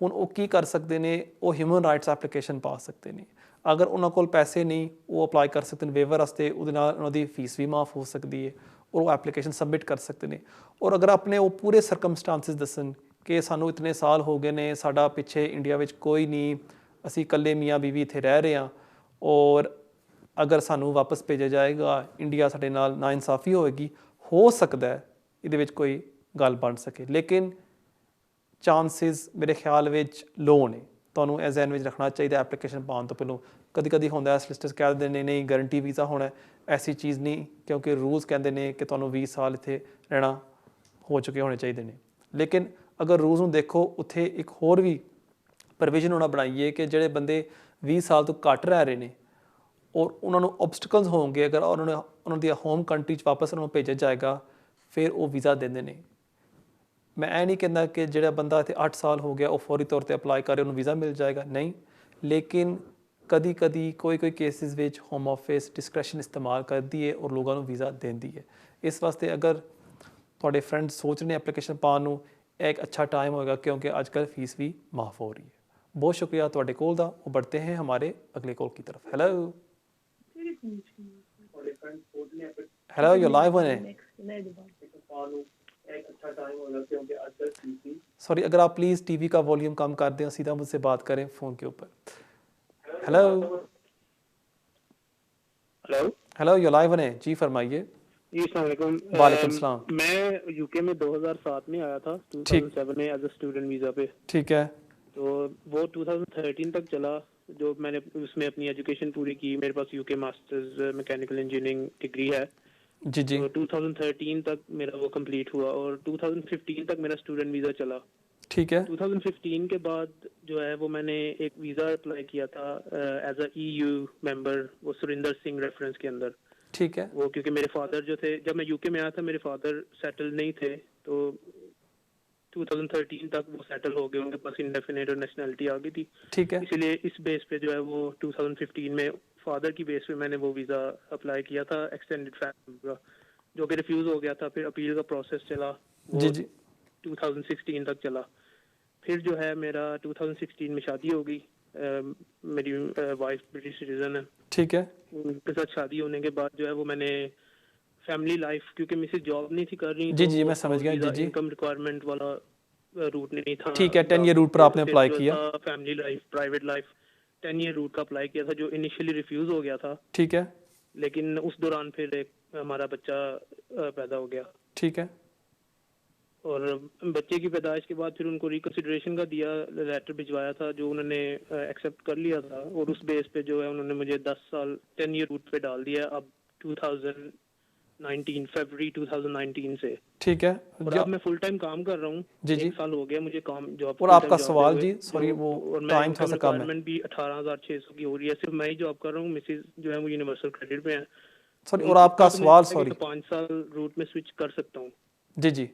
ਹੁਣ ਉਹ ਕੀ ਕਰ ਸਕਦੇ ਨੇ, ਉਹ ਹਿਊਮਨ ਰਾਈਟਸ ਐਪਲੀਕੇਸ਼ਨ ਪਾ ਸਕਦੇ ਨੇ। ਅਗਰ ਉਹਨਾਂ ਕੋਲ ਪੈਸੇ ਨਹੀਂ, ਉਹ ਅਪਲਾਈ ਕਰ ਸਕਦੇ ਨੇ ਵੇਵਰ ਵਾਸਤੇ, ਉਹਦੇ ਨਾਲ ਉਹਨਾਂ ਦੀ ਫੀਸ ਵੀ ਮਾਫ ਹੋ ਸਕਦੀ ਹੈ ਔਰ ਉਹ ਐਪਲੀਕੇਸ਼ਨ ਸਬਮਿਟ ਕਰ ਸਕਦੇ ਨੇ। ਔਰ ਅਗਰ ਆਪਣੇ ਉਹ ਪੂਰੇ ਸਰਕਮਸਟਾਂਸਿਸ ਦੱਸਣ ਕਿ ਸਾਨੂੰ ਇਤਨੇ ਸਾਲ ਹੋ ਗਏ ਨੇ, ਸਾਡਾ ਪਿੱਛੇ ਇੰਡੀਆ ਵਿੱਚ ਕੋਈ ਨਹੀਂ, ਅਸੀਂ ਇਕੱਲੇ ਮੀਆਂ ਬੀਵੀ ਇੱਥੇ ਰਹਿ ਰਹੇ ਹਾਂ ਔਰ ਅਗਰ ਸਾਨੂੰ ਵਾਪਸ ਭੇਜਿਆ ਜਾਏਗਾ ਇੰਡੀਆ, ਸਾਡੇ ਨਾਲ ਨਾਇਨਸਾਫੀ ਹੋਏਗੀ, ਹੋ ਸਕਦਾ ਇਹਦੇ ਵਿੱਚ ਕੋਈ ਗੱਲ ਬਣ ਸਕੇ, ਲੇਕਿਨ ਚਾਂਸਿਸ ਮੇਰੇ ਖਿਆਲ ਵਿੱਚ ਲੋ ਨੇ। ਤੁਹਾਨੂੰ ਇਹ ਜ਼ਹਿਨ ਵਿੱਚ ਰੱਖਣਾ ਚਾਹੀਦਾ ਐਪਲੀਕੇਸ਼ਨ ਪਾਉਣ ਤੋਂ ਪਹਿਲਾਂ। ਕਦੀ ਕਦੀ ਹੁੰਦਾ ਸਲਿਸਟਰਸ ਕਹਿ ਦਿੰਦੇ ਨੇ ਨਹੀਂ ਗਰੰਟੀ ਵੀਜ਼ਾ ਹੋਣਾ, ਐਸੀ ਚੀਜ਼ ਨਹੀਂ, ਕਿਉਂਕਿ ਰੂਲਸ ਕਹਿੰਦੇ ਨੇ ਕਿ ਤੁਹਾਨੂੰ 20 ਸਾਲ ਇੱਥੇ ਰਹਿਣਾ ਹੋ ਚੁੱਕੇ ਹੋਣੇ ਚਾਹੀਦੇ ਨੇ। ਲੇਕਿਨ ਅਗਰ ਰੂਲਸ ਨੂੰ ਦੇਖੋ, ਉੱਥੇ ਇੱਕ ਹੋਰ ਵੀ ਪ੍ਰੋਵੀਜ਼ਨ ਉਹਨਾਂ ਬਣਾਈ ਹੈ ਕਿ ਜਿਹੜੇ ਬੰਦੇ 20 ਸਾਲ ਤੋਂ ਘੱਟ ਰਹਿ ਰਹੇ ਨੇ ਔਰ ਉਹਨਾਂ ਨੂੰ ਓਬਸਟਕਲਸ ਹੋਣਗੇ, ਅਗਰ ਉਹਨਾਂ ਦੀ ਹੋਮ ਕੰਟਰੀ 'ਚ ਵਾਪਸ ਉਹਨਾਂ ਨੂੰ ਭੇਜਿਆ ਜਾਏਗਾ, ਫਿਰ ਉਹ ਵੀਜ਼ਾ ਦਿੰਦੇ ਨੇ। ਮੈਂ ਇਹ ਨਹੀਂ ਕਹਿੰਦਾ ਕਿ ਜਿਹੜਾ ਬੰਦਾ ਇੱਥੇ 8 ਸਾਲ ਹੋ ਗਿਆ ਉਹ ਫੌਰੀ ਤੌਰ 'ਤੇ ਅਪਲਾਈ ਕਰੇ ਉਹਨੂੰ ਵੀਜ਼ਾ ਮਿਲ ਜਾਏਗਾ, ਨਹੀਂ, ਲੇਕਿਨ ਕਦੀ ਕਦੀ ਕੋਈ ਕੇਸਿਸ ਵਿੱਚ ਹੋਮ ਆਫਿਸ ਡਿਸਕ੍ਰੈਸ਼ਨ ਇਸਤੇਮਾਲ ਕਰਦੀ ਹੈ ਔਰ ਲੋਕਾਂ ਨੂੰ ਵੀਜ਼ਾ ਦਿੰਦੀ ਹੈ। ਇਸ ਵਾਸਤੇ ਅਗਰ ਤੁਹਾਡੇ ਫਰੈਂਡ ਸੋਚ ਰਹੇ ਨੇ ਐਪਲੀਕੇਸ਼ਨ ਪਾਉਣ ਨੂੰ, ਇਹ ਇੱਕ ਅੱਛਾ टाइम होगा क्योंकि आजकल फीस भी माफ़ हो रही है। बहुत शुक्रिया ਤੁਹਾਡੇ ਕੋਲ ਦਾ। ਉਹ बढ़ते हैं हमारे अगले कॉल की तरफ। हेलो यू लाइव on है। सॉरी, अगर आप प्लीज़ टीवी का वॉल्यूम कम कर दें, सीधा मुझसे बात करें फ़ोन के ऊपर। हेलो यू लाइव on है जी, फरमाइए। जी अस्सलाम वालेकुम सलाम। मैं यूके में 2007 में आया था, 2007 में एज अ स्टूडेंट वीज़ा पे। ठीक है, तो वो 2013 तक चला, जो मैंने उसमें अपनी एजुकेशन पूरी की। मेरे पास UK masters mechanical engineering degree है जी जी। तो 2013 तक मेरा वो कंप्लीट हुआ और 2015 तक मेरा स्टूडेंट वीज़ा चला। ठीक है, 2015 के बाद जो है वो मैंने एक वीज़ा अप्लाई किया था एज अ EU मेंबर, वो सुरिंदर सिंह रेफरेंस के अंदर। ठीक है, वो क्योंकि मेरे फादर जो थे, जब मैं यूके में आया था मेरे फादर सेटल नहीं थे, तो 2013 तक वो सेटल हो गए, उनके पास इंडेफिनेट और नेशनलिटी आ गई थी। ठीक है। इसलिए इस बेस पे जो है वो 2015 में फादर की बेस पे मैंने वो वीज़ा अप्लाई किया था एक्सटेंडेड फैमिली का, जो कि रिफ्यूज़ हो गया था। फिर अपील का प्रोसेस चला, वो 2016 तक चला। फिर जो है मेरा 2016 में शादी हो गई। मेरी वाइफ ब्रिटिश सिटीजन है। ठीक है। उनके साथ शादी होने के बाद जो है वो मैंने फैमिली लाइफ, क्योंकि मिसेज जॉब नहीं थी कर रही, जी मैं समझ गया। जी इनकम रिक्वायरमेंट वाला रूट नहीं था। ठीक है, 10 ईयर रूट पर आपने अप्लाई किया। Family life, private life, 10 year route का अप्लाई किया था, जो इनिशियली रिफ्यूज हो गया था। ठीक है। लेकिन उस दौरान फिर एक हमारा बच्चा पैदा हो गया। ठीक है। और बच्चे की पैदाइश के बाद फिर उनको रिकंसिडरेशन का दिया, लेटर भिजवाया था, जो उन्होंने एक्सेप्ट कर लिया था। और उस बेस पे जो है उन्होंने मुझे 10 साल 10 ईयर रूट पे डाल दिया अब 2019 फरवरी 2019 से। ठीक है। और अब मैं फुल टाइम काम कर रहा हूँ। जी 1 साल हो गया मुझे काम जॉब। और आपका सवाल जी, सॉरी वो टाइम थोड़ा सा कम है। भी 18,600 की हो रही है, सिर्फ मैं ही जॉब कर रहा हूँ। मिसेज जो है वो यूनिवर्सल क्रेडिट पे है। सॉरी, और आपका सवाल, सॉरी 5 साल रूट में स्विच कर सकता हूँ। जी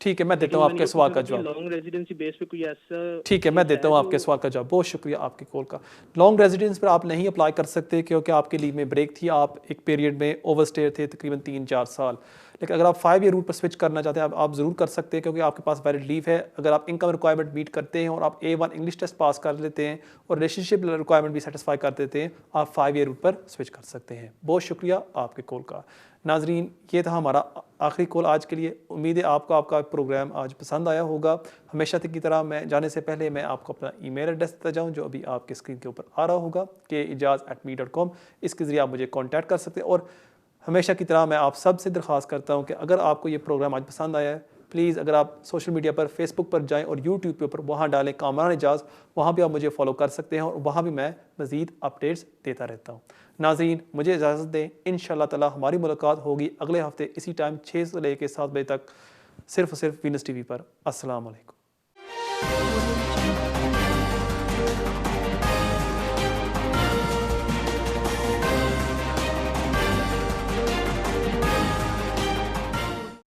ठीक है, मैं देता हूँ आपके सवाल का जवाब। लॉन्ग रेजिडेंसी बेस पे कोई ऐसा, ठीक है, मैं देता हूँ आपके सवाल का जवाब। बहुत शुक्रिया आपकी कॉल का। लॉन्ग रेजिडेंस पर आप नहीं अप्लाई कर सकते क्योंकि आपके लीव में ब्रेक थी, आप एक पीरियड में ओवरस्टे थे तकरीबन 3-4 साल। लेकिन अगर आप 5 ईयर रूट पर स्विच करना चाहते हैं आप ज़रूर कर सकते हैं, क्योंकि आपके पास वैलिड लीव है। अगर आप इनकम रिक्वायरमेंट मीट करते हैं और आप A1 इंग्लिश टेस्ट पास कर लेते हैं और रिलेशनशिप रिक्वायरमेंट भी सेटिस्फाई कर देते हैं, आप 5 ईयर रूट पर स्विच कर सकते हैं। बहुत शुक्रिया आपके कॉल का। नाजरीन, ये था हमारा आखिरी कॉल आज के लिए। उम्मीद है आपको आपका प्रोग्राम आज पसंद आया होगा। हमेशा की तरह मैं जाने से पहले मैं आपको अपना ईमेल एड्रेस देता जाऊं, जो अभी आपके स्क्रीन के ऊपर आ रहा होगा, kejaz@me.com। इसके ज़रिए आप मुझे कॉन्टैक्ट कर सकते हैं। और हमेशा की तरह मैं आप सब से दरख्वास्त करता हूँ कि अगर आपको ये प्रोग्राम आज पसंद आया है, प्लीज़ अगर आप सोशल मीडिया पर फेसबुक पर जाएं और यूट्यूब के ऊपर वहाँ डालें कामरान एजाज, वहाँ भी आप मुझे फॉलो कर सकते हैं और वहाँ भी मैं मज़ीद अपडेट्स देता रहता हूँ। नाज़रीन, मुझे इजाज़त दें। इंशाअल्लाह ताला हमारी मुलाकात होगी अगले हफ्ते इसी टाइम 6 से लेकर 7 बजे तक, सिर्फ वीनस टीवी पर। अस्सलाम वालेकुम।